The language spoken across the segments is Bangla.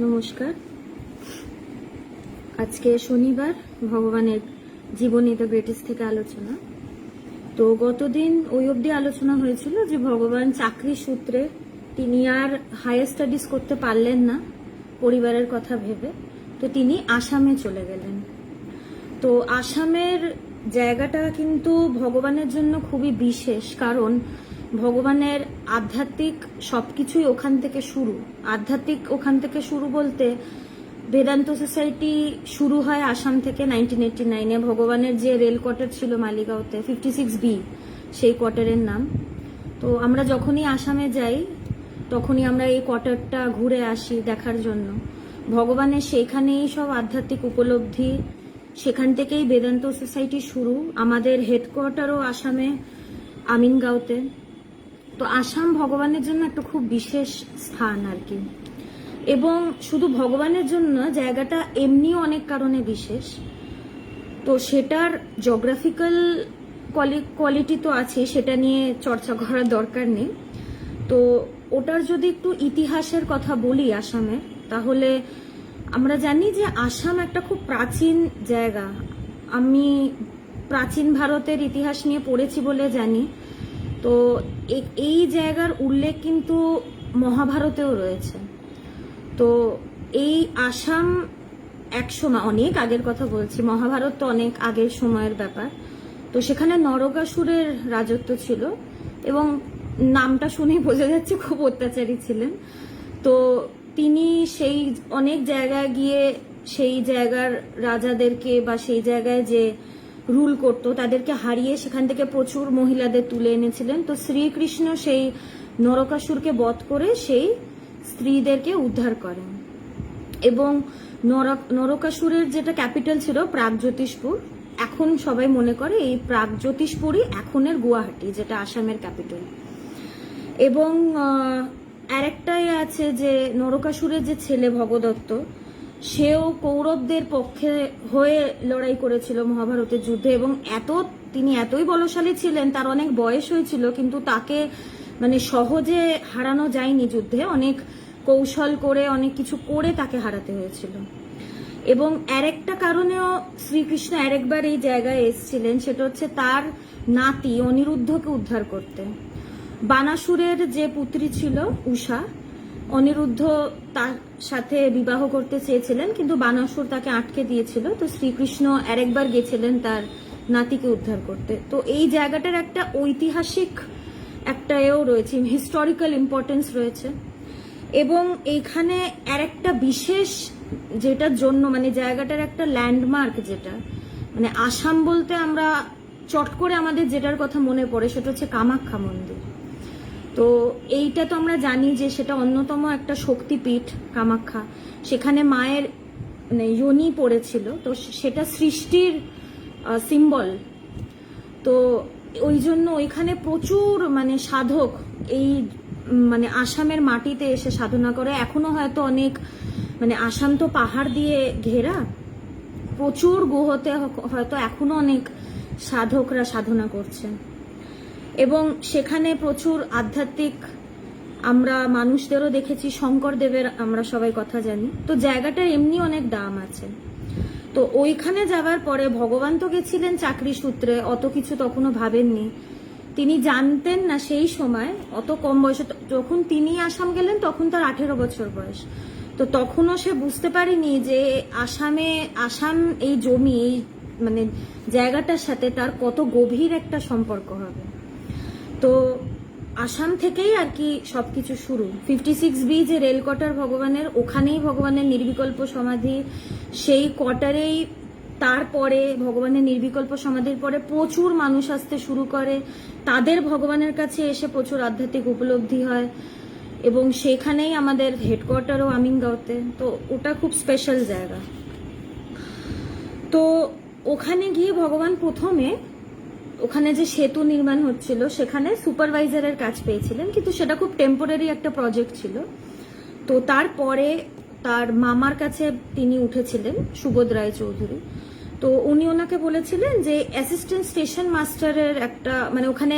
নমস্কার। আজকে শনিবার, ভগবানের জীবনী দ্য গ্রেটেস্ট থেকে আলোচনা। তো গতদিন ওই অবধি আলোচনা হয়েছিল যে ভগবান চাকরি সূত্রে তিনি আর হায়ার স্টাডিজ করতে পারলেন না পরিবারের কথা ভেবে, তো তিনি আসামে চলে গেলেন। তো আসামের জায়গাটা কিন্তু ভগবানের জন্য খুবই বিশেষ, কারণ ভগবানের আধ্যাত্মিক সবকিছুই ওখান থেকে শুরু। আধ্যাত্মিক ওখান থেকে শুরু বলতে বেদান্ত সোসাইটি শুরু হয় আসাম থেকে 1989-এ। ভগবানের যে রেল কোয়ার্টার ছিল মালিগাঁওতে 56B, সেই কোয়ার্টারের নাম। তো আমরা যখনই আসামে যাই তখনই আমরা এই কোয়ার্টারটা ঘুরে আসি দেখার জন্য। ভগবানের সেইখানেই সব আধ্যাত্মিক উপলব্ধি, সেখান থেকেই বেদান্ত সোসাইটি শুরু। আমাদের হেডকোয়ার্টারও আসামে, আমিনগাঁওতে। তো আসাম ভগবানের জন্য একটা খুব বিশেষ স্থান আর কি। এবং শুধু ভগবানের জন্য জায়গাটা এমনিও অনেক কারণে বিশেষ। তো সেটার জিওগ্রাফিক্যাল কোয়ালিটি তো আছে, সেটা নিয়ে চর্চা করার দরকার নেই। তো ওটার যদি একটু ইতিহাসের কথা বলি আসামের, তাহলে আমরা জানি যে আসাম একটা খুব প্রাচীন জায়গা। আমি প্রাচীন ভারতের ইতিহাস নিয়ে পড়েছি বলে জানি। তো এই জায়গার উল্লেখ কিন্তু মহাভারতেও রয়েছে। তো এই আসাম একসময়, অনেক আগের কথা বলছি, মহাভারত তো অনেক আগের সময়ের ব্যাপার। তো সেখানে নরকাসুরের রাজত্ব ছিল এবং নামটা শুনেই বোঝা যাচ্ছে খুব অত্যাচারী ছিলেন। তো তিনি সেই অনেক জায়গায় গিয়ে সেই জায়গার রাজাদেরকে বা সেই জায়গায় যে রুল করতো তাদেরকে হারিয়ে সেখান থেকে প্রচুর মহিলাদের তুলে এনেছিলেন। তো শ্রীকৃষ্ণ সেই নরকাসুরকে বধ করে সেই স্ত্রীদেরকে উদ্ধার করেন। এবং নরকাসুরের যেটা ক্যাপিটাল ছিল প্রাগজ্যোতিষপুর, এখন সবাই মনে করে এই প্রাগজ্যোতিষপুরই এখনের গুয়াহাটি, যেটা আসামের ক্যাপিটাল। এবং আরেকটাই আছে যে নরকাসুরের যে ছেলে ভগদত্ত, সেও কৌরবদের পক্ষে হয়ে লড়াই করেছিল মহাভারতের যুদ্ধে। এবং তিনি এতই বলশালী ছিলেন, তার অনেক বয়স হয়েছিল, কিন্তু তাকে মানে সহজে হারানো যায়নি যুদ্ধে। অনেক কৌশল করে, অনেক কিছু করে তাকে হারাতে হয়েছিল। এবং আরেকটা কারণেও শ্রীকৃষ্ণ আরেকবার এই জায়গায় এসেছিলেন, সেটা হচ্ছে তার নাতি অনিরুদ্ধকে উদ্ধার করতে। বানাসুরের যে পুত্রী ছিল উষা, অনিরুদ্ধ তার সাথে বিবাহ করতে চেয়েছিলেন, কিন্তু বানাসুর তাকে আটকে দিয়েছিল। তো শ্রীকৃষ্ণ আরেকবার গেছিলেন তার নাতিকে উদ্ধার করতে। তো এই জায়গাটার একটা ঐতিহাসিক একটা এও রয়েছে, হিস্টোরিক্যাল ইম্পর্টেন্স রয়েছে। এবং এইখানে আরেকটা বিশেষ, যেটার জন্য মানে জায়গাটার একটা ল্যান্ডমার্ক, যেটা মানে আসাম বলতে আমরা চট করে আমাদের যেটার কথা মনে পড়ে সেটা হচ্ছে কামাখ্যা মন্দির। তো এইটা তো আমরা জানি যে সেটা অন্যতম একটা শক্তিপীঠ কামাখ্যা। সেখানে মায়ের মানে যোনি পড়েছিল, তো সেটা সৃষ্টির সিম্বল। তো ওই জন্য ওইখানে প্রচুর মানে সাধক এই মানে আসামের মাটিতে এসে সাধনা করে। এখনো হয়তো অনেক মানে আসাম তো পাহাড় দিয়ে ঘেরা, প্রচুর গুহতে হয়তো এখনো অনেক সাধকরা সাধনা করছে। এবং সেখানে প্রচুর আধ্যাত্মিক আমরা মানুষদেরও দেখেছি, শঙ্করদেবের আমরা সবাই কথা জানি। তো জায়গাটা এমনি অনেক দাম আছে। তো ওইখানে যাবার পরে ভগবান তো গেছিলেন চাকরি সূত্রে, অত কিছু তখনও ভাবেননি। তিনি জানতেন না সেই সময়, অত কম বয়সে যখন তিনি আসাম গেলেন তখন তার 18 বছর বয়স। তো তখনও সে বুঝতে পারেনি যে আসাম এই জমি, এই মানে জায়গাটার সাথে তার কত গভীর একটা সম্পর্ক হবে। তো আসাম থেকেই আর কি সবকিছু শুরু। 56B যে রেল কোয়ার্টার ভগবানের, ওখানেই ভগবানের নির্বিকল্প সমাধি। সেই কোয়ার্টারেই তারপরে ভগবানের নির্বিকল্প সমাধির পরে প্রচুর মানুষ আসতে শুরু করে, তাদের ভগবানের কাছে এসে প্রচুর আধ্যাত্মিক উপলব্ধি হয়। এবং সেখানেই আমাদের হেডকোয়ার্টারও আমিনগাঁওতে। তো ওটা খুব স্পেশাল জায়গা। তো ওখানে গিয়ে ভগবান প্রথমে ওখানে যে সেতু নির্মাণ হচ্ছিল সেখানে সুপারভাইজারের কাজ পেয়েছিলেন, কিন্তু সেটা খুব টেম্পোরারি একটা প্রজেক্ট ছিল। তো তারপরে তার মামার কাছে তিনি উঠেছিলেন, সুবোধ রায় চৌধুরী। তো উনি ওনাকে বলেছিলেন যে অ্যাসিস্ট্যান্ট স্টেশন মাস্টারের একটা মানে ওখানে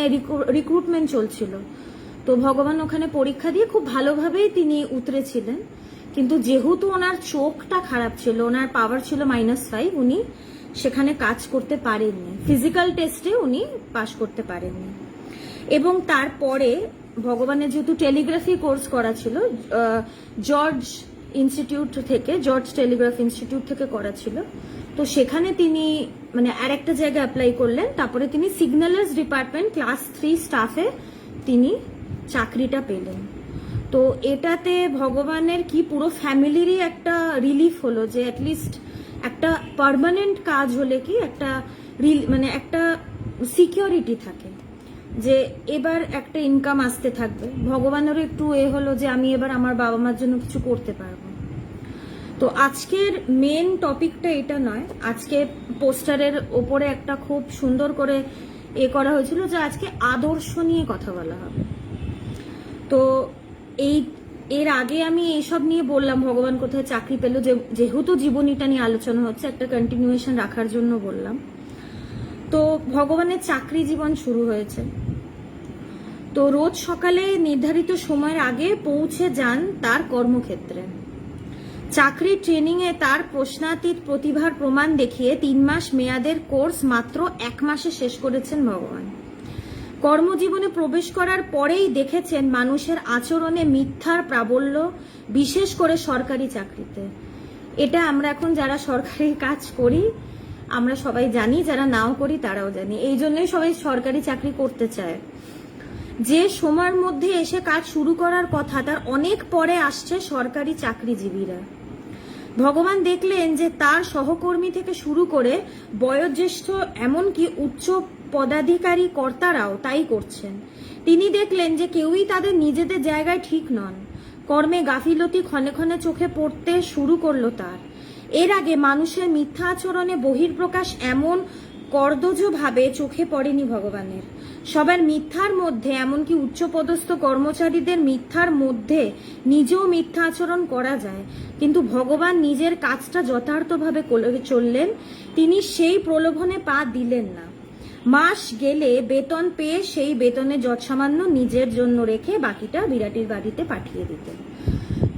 রিক্রুটমেন্ট চলছিল। তো ভগবান ওখানে পরীক্ষা দিয়ে খুব ভালোভাবেই তিনি উতরেছিলেন, কিন্তু যেহেতু ওনার চোখটা খারাপ ছিল, ওনার পাওয়ার ছিল -5, উনি সেখানে কাজ করতে পারেননি, ফিজিক্যাল টেস্টে উনি পাশ করতে পারেননি। এবং তারপরে ভগবানের যেহেতু টেলিগ্রাফি কোর্স করা ছিল জর্জ ইনস্টিটিউট থেকে, জর্জ টেলিগ্রাফ ইনস্টিটিউট থেকে করা ছিল, তো সেখানে তিনি মানে আরেকটা জায়গায় অ্যাপ্লাই করলেন। তারপরে তিনি সিগন্যালার্স ডিপার্টমেন্ট ক্লাস 3 স্টাফে তিনি চাকরিটা পেলেন। তো এটাতে ভগবানের কি পুরো ফ্যামিলিরই একটা রিলিফ হলো যে অ্যাটলিস্ট একটা পার্মানেন্ট কাজ হলে কি একটা মানে একটা সিকিউরিটি থাকে, যে এবার একটা ইনকাম আসতে থাকবে। ভগবানেরও একটু হলো যে আমি এবার আমার বাবা মার জন্য কিছু করতে পারবো। তো আজকের মেন টপিকটা এটা নয়, আজকে পোস্টারের ওপরে একটা খুব সুন্দর করে করা হয়েছিল যে আজকে আদর্শ নিয়ে কথা বলা হবে। তো এর আগে আমি এইসব নিয়ে বললাম ভগবান কোথায় চাকরি পেল, যেহেতু জীবনীটা নিয়ে আলোচনা হচ্ছে একটা কন্টিনিউয়েশন রাখার জন্য বললাম। তো ভগবানের চাকরি জীবন শুরু হয়েছে। তো রোজ সকালে নির্ধারিত সময়ের আগে পৌঁছে যান তার কর্মক্ষেত্রে। চাকরি ট্রেনিং এ তার প্রশ্নাতীত প্রতিভার প্রমাণ দেখিয়ে 3 মাস মেয়াদের কোর্স মাত্র 1 মাসে শেষ করেছেন ভগবান। কর্মজীবনে প্রবেশ করার পরেই দেখেছেন মানুষের আচরণে মিথ্যার প্রাবল্য, বিশেষ করে সরকারি চাকরিতে। এটা আমরা এখন যারা সরকারি কাজ করি আমরা সবাই জানি, যারা নাও করি তারাও জানি। এই জন্যই সবাই সরকারি চাকরি করতে চায়। যে সময়ের মধ্যে এসে কাজ শুরু করার কথা তার অনেক পরে আসছে সরকারি চাকরিজীবীরা। ভগবান দেখলেন যে তার সহকর্মী থেকে শুরু করে বয়োজ্যেষ্ঠ এমনকি উচ্চ পদাধিকারী কর্তারাও তাই করছেন। তিনি দেখলেন যে কেউই তাদের নিজেদের জায়গায় ঠিক নন। কর্মে গাফিলতি ক্ষণে ক্ষণে চোখে পড়তে শুরু করলো তার। এর আগে মানুষের মিথ্যা আচরণে বহির্প্রকাশ এমন কর্দজভাবে চোখে পড়েনি ভগবানের। সবার মিথ্যার মধ্যে, এমনকি উচ্চপদস্থ কর্মচারীদের মিথ্যার মধ্যে নিজেও মিথ্যা আচরণ করা যায়, কিন্তু ভগবান নিজের কাজটা যথার্থভাবে চললেন। তিনি সেই প্রলোভনে পা দিলেন না। মাস গেলে বেতন পেয়ে সেই বেতনে যৎসামান্য নিজের জন্য রেখে বাকিটা বিরাটির বাড়িতে পাঠিয়ে দিতেন।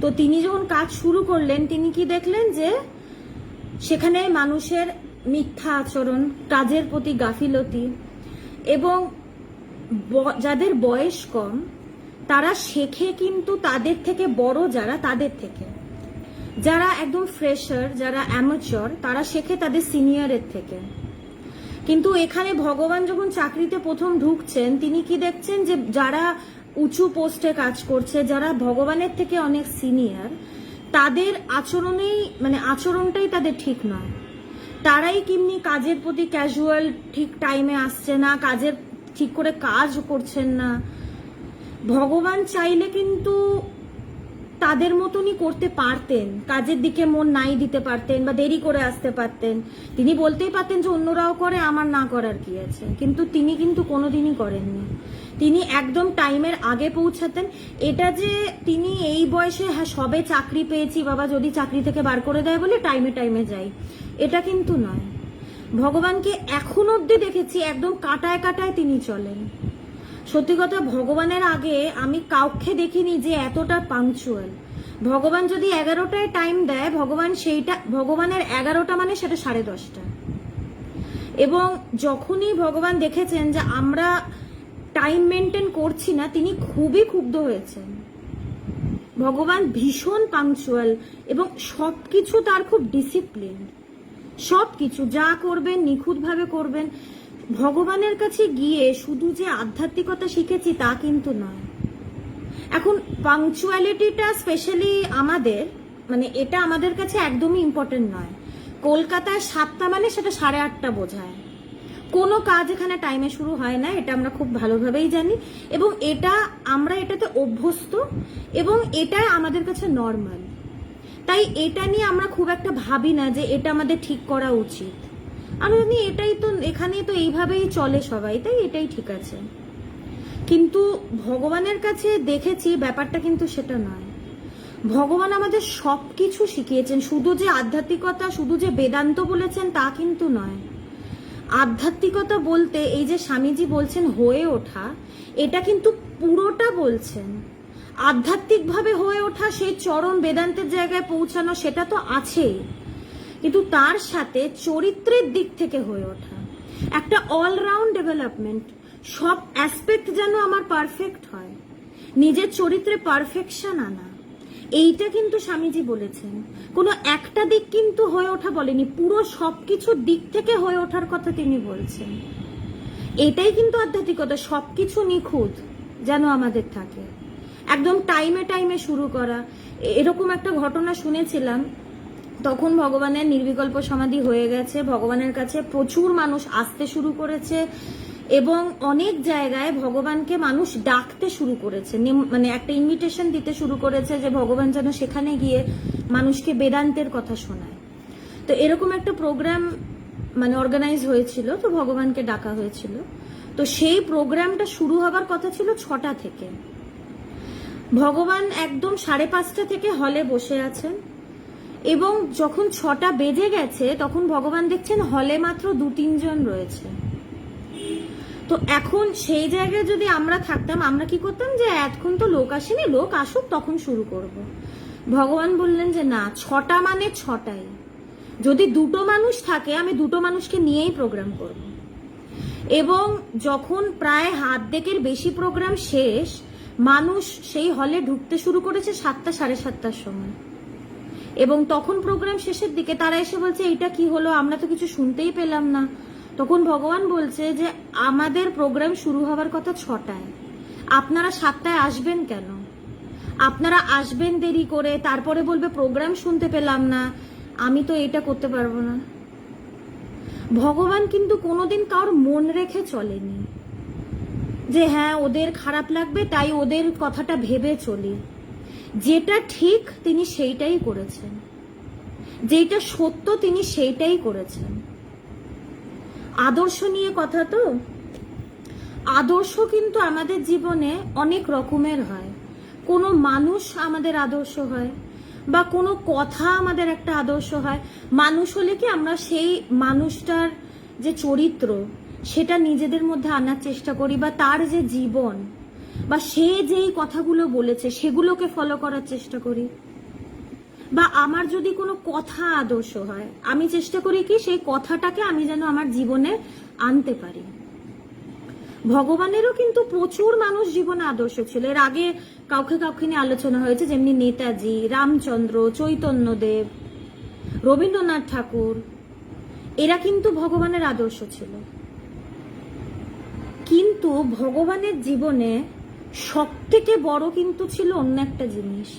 তো তিনি যখন কাজ শুরু করলেন তিনি কি দেখলেন যে সেখানে মানুষের মিথ্যা আচরণ, কাজের প্রতি গাফিলতি, এবং যাদের বয়স কম তারা শেখে কিন্তু তাদের থেকে বড় যারা, তাদের থেকে। যারা একদম ফ্রেশার, যারা অ্যামেচার, তারা শেখে তাদের সিনিয়রের থেকে। কিন্তু এখানে ভগবান যখন চাকরিতে প্রথম ঢুকছেন তিনি কি দেখছেন যে যারা উঁচু পোস্টে কাজ করছে, যারা ভগবানের থেকে অনেক সিনিয়র, তাদের আচরণটাই তাদের ঠিক নয়। তারাই কিমনি কাজের প্রতি ক্যাজুয়াল, ঠিক টাইমে আসছে না, কাজের ঠিক করে কাজ করছেন না। ভগবান চাইলে কিন্তু তাদের মতনই করতে পারতেন, কাজের দিকে মন নাই দিতে পারতেন বা দেরি করে আসতে পারতেন। তিনি বলতেই পারতেন যে অন্যরাও করে, আমার না করার কি আছে, কিন্তু তিনি কিন্তু কোনোদিনই করেননি। তিনি একদম টাইমের আগে পৌঁছাতেন। এটা যে তিনি এই বয়সে হ্যাঁ সবে চাকরি পেয়েছি বাবা, যদি চাকরি থেকে বার করে দেয় বলে টাইমে টাইমে যাই, এটা কিন্তু নয়। ভগবানকে এখন অব্দি দেখেছি একদম কাটায় কাটায় তিনি চলেন। সত্যি কথা, ভগবানের আগে আমি কাউকে দেখিনি যে এতটা পাংচুয়াল। ভগবান যদি 11টায় টাইম দেয়, ভগবানের 11টা মানে সেটা 10:30। এবং যখনই ভগবান দেখেছেন যে আমরা টাইম মেনটেন করছি না, তিনি খুবই ক্ষুব্ধ হয়েছেন। ভগবান ভীষণ পাংচুয়াল এবং সবকিছু তার খুব ডিসিপ্লিন। সবকিছু যা করবেন নিখুঁতভাবে করবেন। ভগবানের কাছে গিয়ে শুধু যে আধ্যাত্মিকতা শিখেছি তা কিন্তু নয়। এখন পাংচুয়ালিটিটা স্পেশালি আমাদের এটা আমাদের কাছে একদমই ইম্পর্টেন্ট নয়। কলকাতায় 7টা মানে সেটা 8:30 বোঝায়। কোনো কাজ এখানে টাইমে শুরু হয় না, এটা আমরা খুব ভালোভাবেই জানি, এবং আমরা এটাতে অভ্যস্ত, এবং এটা আমাদের কাছে নর্মাল। তাই এটা নিয়ে আমরা খুব একটা ভাবি না যে এটা আমাদের ঠিক করা উচিত। আমরা জানি এটাই তো, এখানেই তো এইভাবেই চলে সবাই, তাই এটাই ঠিক আছে। কিন্তু ভগবানের কাছে দেখেছি ব্যাপারটা কিন্তু সেটা নয়। ভগবান আমাদের সবকিছু শিখিয়েছেন। শুধু যে আধ্যাত্মিকতা, শুধু যে বেদান্ত বলেছেন তা কিন্তু নয়। আধ্যাত্মিকতা বলতে এই যে স্বামীজি বলছেন হয়ে ওঠা, এটা কিন্তু পুরোটা বলছেন। আধ্যাত্মিকভাবে হয়ে ওঠা, সেই চরম বেদান্তের জায়গায় পৌঁছানো, সেটা তো আছেই, কিন্তু তার সাথে চরিত্রের দিক থেকে হয়ে ওঠা, একটা অলরাউন্ড ডেভেলপমেন্ট, সব অ্যাসপেক্ট যেন আমার পারফেক্ট হয়, নিজের চরিত্রে পারফেকশন আনা, এইটা কিন্তু স্বামীজি বলেছেন। কোনো একটা দিক কিন্তু হয়ে ওঠা বলেনি, পুরো সবকিছু দিক থেকে হয়ে ওঠার কথা তিনি বলছেন। এটাই কিন্তু আধ্যাত্মিকতা, সবকিছু নিখুঁত যেন আমাদের থাকে, একদম টাইমে টাইমে শুরু করা। এরকম একটা ঘটনা শুনেছিলাম, তখন ভগবানের নির্বিকল্প সমাধি হয়ে গেছে, ভগবানের কাছে প্রচুর মানুষ আসতে শুরু করেছে এবং অনেক জায়গায় ভগবানকে মানুষ ডাকতে শুরু করেছে, মানে একটা ইনভিটেশন দিতে শুরু করেছে যে ভগবান যেন সেখানে গিয়ে মানুষকে বেদান্তের কথা শোনায়। তো এরকম একটা প্রোগ্রাম মানে অর্গানাইজ হয়েছিল, তো ভগবানকে ডাকা হয়েছিল। তো সেই প্রোগ্রামটা শুরু হবার কথা ছিল 6টা থেকে। ভগবান একদম 5:30 থেকে হলে বসে আছেন এবং যখন 6টা বেজে গেছে তখন ভগবান দেখছেন হলে মাত্র 2-3 জন রয়েছে। তো এখন সেই জায়গায় যদি আমরা থাকতাম, আমরা কি করতাম যে এখন তো লোক আসেনি, লোক আসুক তখন শুরু করব। ভগবান বললেন যে না, 6টা মানে 6টাই, যদি 2টো মানুষ থাকে আমি 2টো মানুষকে নিয়েই প্রোগ্রাম করব। এবং যখন প্রায় হাত বেশি প্রোগ্রাম শেষ, মানুষ সেই হলে ঢুকতে শুরু করেছে 7টা 7:30টার সময়, এবং তখন প্রোগ্রাম শেষের দিকে তারা এসে বলছে এইটা কি হলো, আমরা তো কিছু শুনতেই পেলাম না। তখন ভগবান বলছে যে আমাদের প্রোগ্রাম শুরু হওয়ার কথা 6টায়, আপনারা 7টায় আসবেন কেন? আপনারা আসবেন দেরি করে, তারপরে বলবে প্রোগ্রাম শুনতে পেলাম না, আমি তো এটা করতে পারবো না। ভগবান কিন্তু কোনোদিন কারোর মন রেখে চলেনি যে হ্যাঁ ওদের খারাপ লাগবে তাই ওদের কথাটা ভেবে চলি। যেটা ঠিক তিনি সেইটাই করেছেন, যেটা সত্য তিনি সেইটাই করেছেন। আদর্শ নিয়ে কথা, তো আদর্শ কিন্তু আমাদের জীবনে অনেক রকমের হয়। কোনো মানুষ আমাদের আদর্শ হয়, বা কোনো কথা আমাদের একটা আদর্শ হয়। মানুষ হলে কি আমরা সেই মানুষটার যে চরিত্র সেটা নিজেদের মধ্যে আনার চেষ্টা করি, বা তার যে জীবন বা সে যেই কথাগুলো বলেছে সেগুলোকে ফলো করার চেষ্টা করি। বা আমার যদি কোনো কথা আদর্শ হয়, আমি চেষ্টা করি কি সেই কথাটাকে আমি যেন আমার জীবনে আনতে পারি। ভগবানেরও কিন্তু প্রচুর মানুষ জীবনে আদর্শ ছিল। এর আগে কাউকে কাউকে নিয়ে আলোচনা হয়েছে, যেমনি নেতাজি, রামচন্দ্র, চৈতন্যদেব, রবীন্দ্রনাথ ঠাকুর, এরা কিন্তু ভগবানের আদর্শ ছিল। কিন্তু ভগবানের জীবনে সব থেকে বড় কিন্তু ছিল অন্য একটা জিনিস,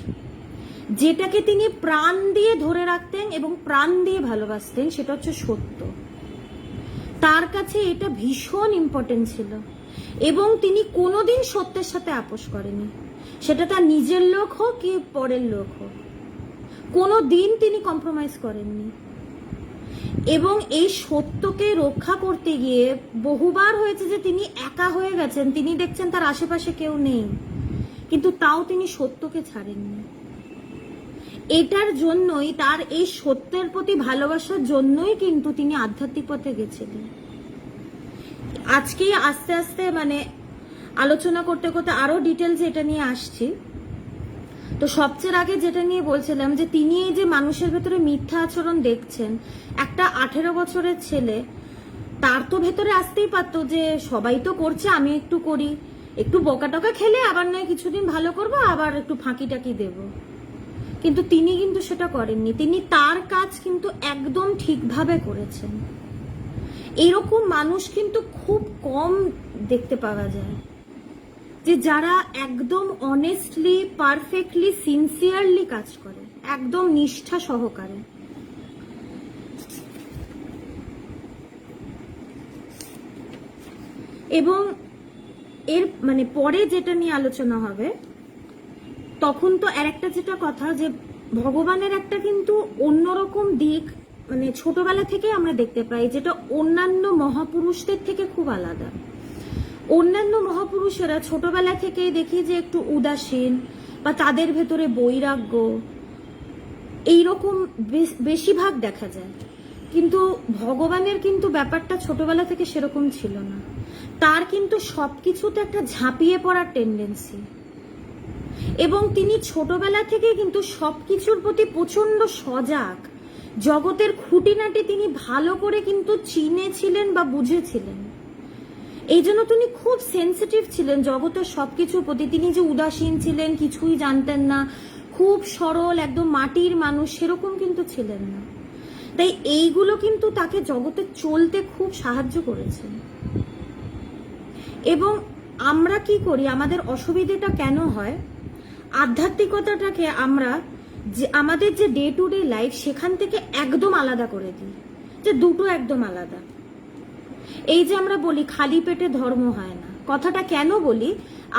যেটাকে তিনি প্রাণ দিয়ে ধরে রাখতেন এবং প্রাণ দিয়ে ভালোবাসতেন, সেটা হচ্ছে সত্য। তার কাছে এটা ভীষণ ইম্পর্টেন্ট ছিল এবং তিনি কোনোদিন সত্যের সাথে আপোষ করেনি, সেটা তার নিজের লোক হোক কি পরের লোক হোক, কোনো দিন তিনি কম্প্রোমাইজ করেননি। এবং এই সত্যকে রক্ষা করতে গিয়ে বহুবার হয়েছে যে তিনি একা হয়ে গেছেন, তিনি দেখছেন তার আশেপাশে কেউ নেই, কিন্তু তাও তিনি সত্যকে ছাড়েননি। এটার জন্যই, তার এই সত্যের প্রতি ভালোবাসার জন্যই কিন্তু তিনি আধ্যাত্মিক পথে গেছিলেন। আজকে আস্তে আস্তে মানে আলোচনা করতে করতে আরো ডিটেলস এটা নিয়ে আসছি। তো সবচেয়ে আগে যেটা নিয়ে বলছিলাম যে তিনি এই যে মানুষের ভেতরে মিথ্যা আচরণ দেখছেন, একটা 18 বছরের ছেলে, তার তো ভেতরে আসতেই পারতো যে সবাই তো করছে আমি একটু করি, একটু বকা টকা খেলে আবার নয় কিছুদিন ভালো করবো, আবার একটু ফাঁকি টাকি দেব। কিন্তু তিনি কিন্তু সেটা করেননি, তিনি তার কাজ কিন্তু একদম ঠিকভাবে করেছেন। এরকম মানুষ কিন্তু খুব কম দেখতে পাওয়া যায়, যে যারা একদম অনেস্টলি, পারফেক্টলি, সিনসিয়ারলি কাজ করে, একদম নিষ্ঠা সহকারে। এবং এর মানে পরে যেটা নিয়ে আলোচনা হবে তখন তো আর একটা যেটা কথা, যে ভগবানের একটা কিন্তু অন্যরকম দিক মানে ছোটবেলা থেকে আমরা দেখতে পাই, যেটা অন্যান্য মহাপুরুষদের থেকে খুব আলাদা। অন্যান্য মহাপুরুষেরা ছোটবেলা থেকেই দেখি যে একটু উদাসীন, বা তাদের ভেতরে বৈরাগ্য এইরকম বেশিরভাগ দেখা যায়। কিন্তু ভগবানের কিন্তু ব্যাপারটা ছোটবেলা থেকে সেরকম ছিল না, তার কিন্তু সবকিছুতে একটা ঝাঁপিয়ে পড়ার টেন্ডেন্সি। এবং তিনি ছোটবেলা থেকে কিন্তু সবকিছুর প্রতি প্রচন্ড সজাগ, জগতের খুঁটিনাটি তিনি ভালো করে কিন্তু চিনেছিলেন বা বুঝেছিলেন। এই জন্য তিনি খুব সেন্সিটিভ ছিলেন জগতের সবকিছুর প্রতি। তিনি যে উদাসীন ছিলেন, কিছুই জানতেন না, খুব সরল একদম মাটির মানুষ, সেরকম কিন্তু ছিলেন না। তাই এইগুলো কিন্তু তাকে জগতে চলতে খুব সাহায্য করেছে। এবং আমরা কি করি, আমাদের অসুবিধাটা কেন হয়, আধ্যাত্মিকতাটাকে আমরা যে আমাদের যে ডে টু ডে লাইফ সেখান থেকে একদম আলাদা করে দিই, যে দুটো একদম আলাদা। এই যে আমরা বলি খালি পেটে ধর্ম হয় না, কথাটা কেন বলি,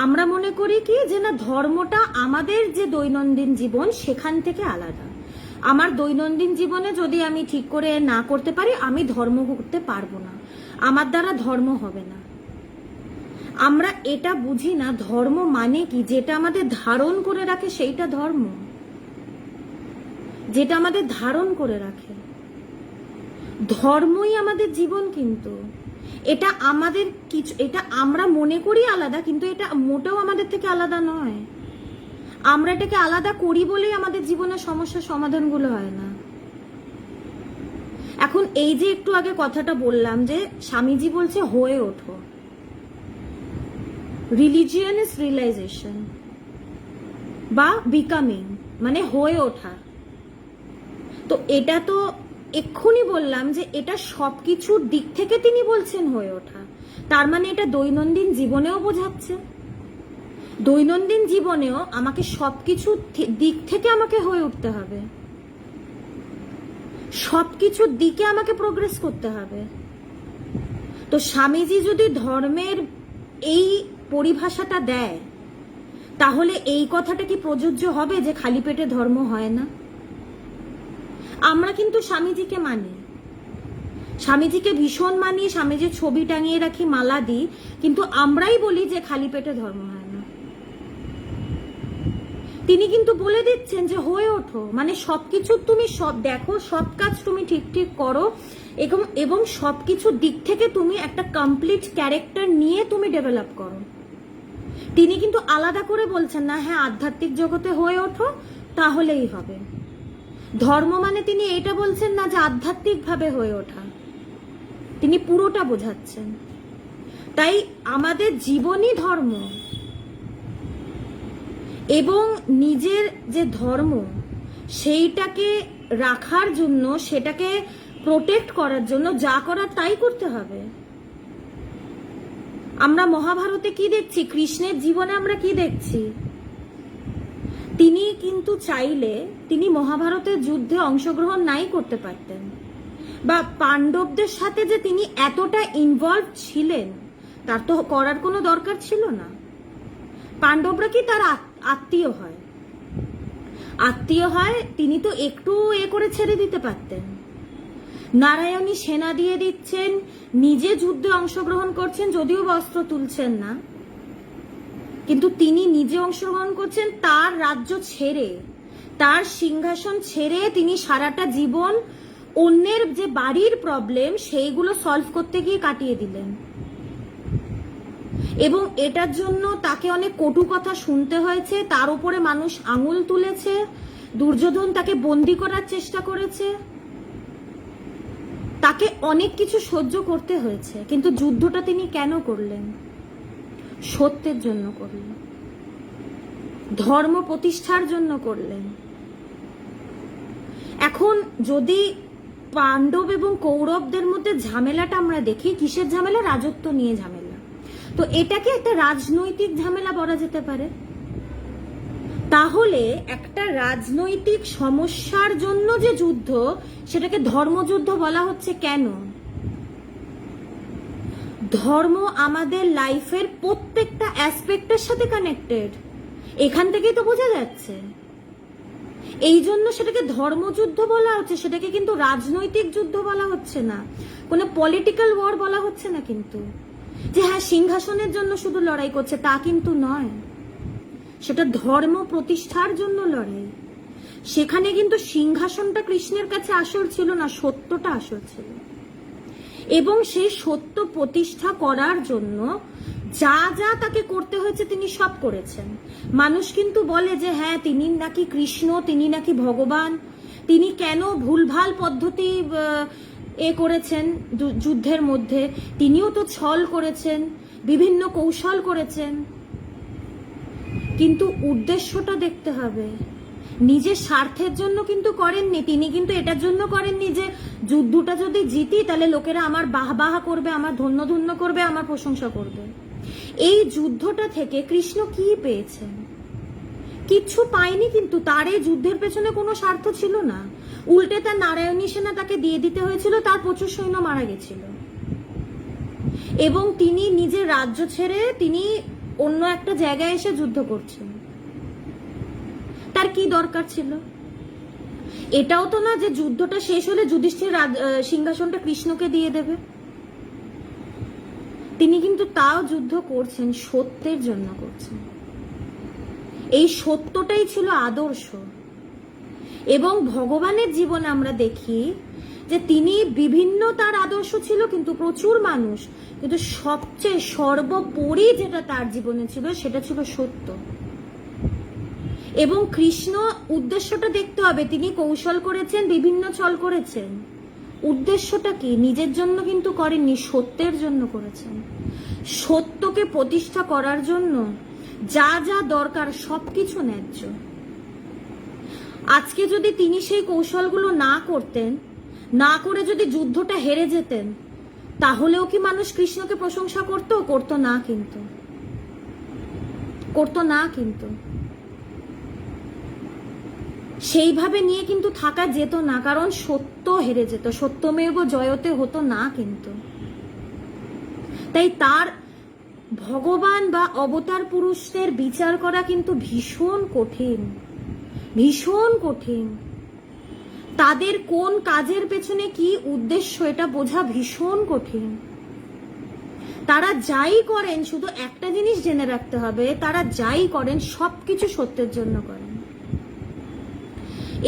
আমরা মনে করি কি যে না, ধর্মটা আমাদের যে দৈনন্দিন জীবন সেখান থেকে আলাদা। আমার দৈনন্দিন জীবনে যদি আমি ঠিক করে না করতে পারি, আমি ধর্ম করতে পারবো না, আমার দ্বারা ধর্ম হবে না। আমরা এটা বুঝি না ধর্ম মানে কি, যেটা আমাদের ধারণ করে রাখে সেইটা ধর্ম, যেটা আমাদের ধারণ করে রাখে। ধর্মই আমাদের জীবন, কিন্তু এটা আমাদের কিছু, এটা আমরা মনে করি আলাদা, কিন্তু এটা মোটেও আমাদের থেকে আলাদা নয়। আমরা এটাকে আলাদা করি বলেই আমাদের জীবনের সমস্যার সমাধানগুলো হয় না। এখন এই যে একটু আগে কথাটা বললাম যে স্বামীজি বলছে হয়ে ওঠো, রিলিজিয়ন ইজ রিয়েলাইজেশন বা বিকামিং, মানে হয়ে ওঠা। তো এটা তো এক্ষুনি বললাম যে এটা সবকিছুর দিক থেকে তিনি বলছেন হয়ে ওঠা, তার মানে এটা দৈনন্দিন জীবনেও বোঝাচ্ছে। দৈনন্দিন জীবনেও আমাকে সবকিছু দিক থেকে আমাকে হয়ে উঠতে হবে, সবকিছুর দিকে আমাকে প্রোগ্রেস করতে হবে। তো স্বামীজি যদি ধর্মের এই পরিভাষাটা দেয়, তাহলে এই কথাটা কি প্রযোজ্য হবে যে খালি পেটে ধর্ম হয় না? আমরা কিন্তু স্বামীজিকে মানি, স্বামীজিকে ভীষণ মানি, স্বামীজির ছবি টাঙিয়ে রাখি, মালা দিই, কিন্তু আমরাই বলি যে খালি পেটে ধর্ম হয় না। তিনি কিন্তু বলে দিচ্ছেন যে হয়ে ওঠো, মানে সবকিছু তুমি সব দেখো, সব কাজ তুমি ঠিক ঠিক করো, এবং সবকিছুর দিক থেকে তুমি একটা কমপ্লিট ক্যারেক্টার নিয়ে তুমি ডেভেলপ করো। তিনি কিন্তু আলাদা করে বলছেন না হ্যাঁ আধ্যাত্মিক জগতে হয়ে ওঠো তাহলেই হবে। ধর্ম মানে তিনি এটা বলছেন না যে আধ্যাত্মিক ভাবে হয়ে ওঠা, তিনি পুরোটা বোঝাচ্ছেন। তাই আমাদের জীবনই ধর্ম, এবং নিজের যে ধর্ম সেইটাকে রাখার জন্য, সেটাকে প্রোটেক্ট করার জন্য যা করার তাই করতে হবে। আমরা মহাভারতে কি দেখছি, কৃষ্ণের জীবনে আমরা কি দেখছি, তিনি কিন্তু চাইলে তিনি মহাভারতের যুদ্ধে অংশগ্রহণ নাই করতে পারতেন, বা পাণ্ডবদের সাথে যে তিনি এতটা ইনভলভ ছিলেন তার তো করার কোনো দরকার ছিল না। পাণ্ডবরা কি তার আত্মীয় হয়, আত্মীয় হয়, তিনি তো একটু করে ছেড়ে দিতে পারতেন। নারায়ণী সেনা দিয়ে দিচ্ছেন, নিজে যুদ্ধে অংশগ্রহণ করছেন, যদিও অস্ত্র তুলছেন না, কিন্তু তিনি নিজে অংশগ্রহণ করছেন, তার রাজ্য ছেড়ে, তার সিংহাসন ছেড়ে তিনি সারাটা জীবন অন্যের যে বাড়ির প্রবলেম সেইগুলো সলভ করতে গিয়ে কাটিয়ে দিলেন। এবং এটার জন্য তাকে অনেক কটু কথা শুনতে হয়েছে, তার উপরে মানুষ আঙুল তুলেছে, দুর্যোধন তাকে বন্দি করার চেষ্টা করেছে, তাকে অনেক কিছু সহ্য করতে হয়েছে, কিন্তু যুদ্ধটা তিনি কেন করলেন? সত্যের জন্য করলেন, ধর্ম প্রতিষ্ঠার জন্য করলেন। এখন যদি পাণ্ডব এবং কৌরবদের মধ্যে ঝামেলাটা আমরা দেখি, কিসের ঝামেলা? রাজত্ব নিয়ে ঝামেলা। তো এটাকে একটা রাজনৈতিক ঝামেলা বলা যেতে পারে। তাহলে একটা রাজনৈতিক সমস্যার জন্য যে যুদ্ধ, সেটাকে ধর্মযুদ্ধ বলা হচ্ছে কেন? ধর্ম আমাদের লাইফের প্রত্যেকটা অ্যাসপেক্টের সাথে কানেক্টেড, এখান থেকেই তো বোঝা যাচ্ছে। এই জন্য সেটাকে ধর্মযুদ্ধ বলা হচ্ছে, সেটাকে কিন্তু রাজনৈতিক যুদ্ধ বলা হচ্ছে না, কোনো পলিটিক্যাল ওয়ার বলা হচ্ছে না। কিন্তু যে হ্যাঁ সিংহাসনের জন্য শুধু লড়াই করছে তা কিন্তু নয়, সেটা ধর্ম প্রতিষ্ঠার জন্য লড়াই। সেখানে কিন্তু সিংহাসনটা কৃষ্ণের কাছে আসল ছিল না, সত্যটা আসল ছিল। এবং সেই সত্য প্রতিষ্ঠা করার জন্য যা যা তাকে করতে হয়েছে তিনি সব করেছেন। মানুষ কিন্তু বলে যে হ্যাঁ তিনি নাকি কৃষ্ণ, তিনি নাকি ভগবান, তিনি কেন ভুলভাল পদ্ধতি করেছেন যুদ্ধের মধ্যে, তিনিও তো ছল করেছেন, বিভিন্ন কৌশল করেছেন, কিন্তু উদ্দেশ্যটা দেখতে হবে। নিজের স্বার্থের জন্য কিন্তু করেননি, তিনি কিন্তু এটার জন্য করেননি যে যুদ্ধটা যদি জিতি তাহলে লোকেরা আমার বাহবাহ করবে, আমার ধন্য ধন্য করবে, আমার প্রশংসা করবে। এই যুদ্ধটা থেকে কৃষ্ণ কি পেয়েছেন? কিচ্ছু পায়নি, কিন্তু তার এই যুদ্ধের পেছনে কোনো স্বার্থ ছিল না। উল্টে তার নারায়ণী সেনা তাকে দিয়ে দিতে হয়েছিল, তার প্রচুর সৈন্য মারা গেছিল, এবং তিনি নিজের রাজ্য ছেড়ে তিনি অন্য একটা জায়গায় এসে যুদ্ধ করছেন। তার কি দরকার ছিল? এটাও তো না যে যুদ্ধটা শেষ হলে যুধিষ্ঠির সিংহাসনটা কৃষ্ণকে দিয়ে দেবে। তিনি কিন্তু তাও যুদ্ধ করছেন, সত্যের জন্য করছেন। এই সত্যটাই ছিল আদর্শ। এবং ভগবানের জীবনে আমরা দেখি যে তিনি বিভিন্ন, তার আদর্শ ছিল কিন্তু প্রচুর মানুষ, কিন্তু সবচেয়ে সর্বোপরি যেটা তার জীবনে ছিল সেটা ছিল সত্য। এবং কৃষ্ণ উদ্দেশ্যটা দেখতে হবে, তিনি কৌশল করেছেন, বিভিন্ন ছল করেছেন, উদ্দেশ্যটা কি? নিজের জন্য কিন্তু করেননি, সত্যের জন্য করেছেন। সত্যকে প্রতিষ্ঠা করার জন্য যা যা দরকার সবকিছু ন্যায্য। আজকে যদি তিনি সেই কৌশলগুলো না করতেন, না করে যদি যুদ্ধটা হেরে যেতেন, তাহলেও কি মানুষ কৃষ্ণকে প্রশংসা করতো? করতো না, কিন্তু করতো না, কিন্তু সেইভাবে নিয়ে কিন্তু থাকা যেত না, কারণ সত্য হেরে যেত, সত্যমেব জয়তে হতো না কিন্তু। তাই তার ভগবান বা অবতার পুরুষদের বিচার করা কিন্তু ভীষণ কঠিন, ভীষণ কঠিন। তাদের কোন কাজের পেছনে কি উদ্দেশ্য এটা বোঝা ভীষণ কঠিন। তারা যাই করেন, শুধু একটা জিনিস জেনে রাখতে হবে, তারা যাই করেন সবকিছু সত্যের জন্য করেন।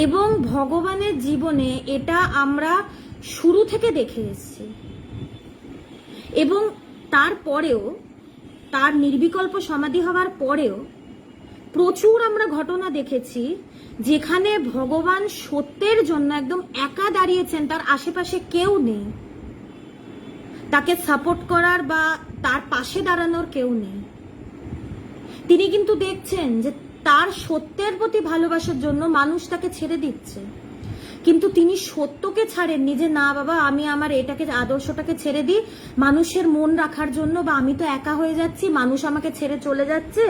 এবং ভগবানের জীবনে এটা আমরা শুরু থেকে দেখে এসেছি। এবং তারপরেও, তার নির্বিকল্প সমাধি হওয়ার পরেও প্রচুর আমরা ঘটনা দেখেছি যেখানে ভগবান সত্যের জন্য একদম একা দাঁড়িয়েছেন, তার আশেপাশে কেউ নেই, তাকে সাপোর্ট করার বা তার পাশে দাঁড়ানোর কেউ নেই। তিনি কিন্তু দেখছেন যে তার সত্যের প্রতি ভালোবাসার জন্য মানুষ তাকে ছেড়ে দিচ্ছে, কিন্তু তিনি সত্যকে ছাড়েননি যে না বাবা আমি আমার এটাকে, আদর্শটাকে ছেড়ে দিই মানুষের মন রাখার জন্য, বা আমি তো একা হয়ে যাচ্ছি, মানুষ আমাকে ছেড়ে চলে যাচ্ছে,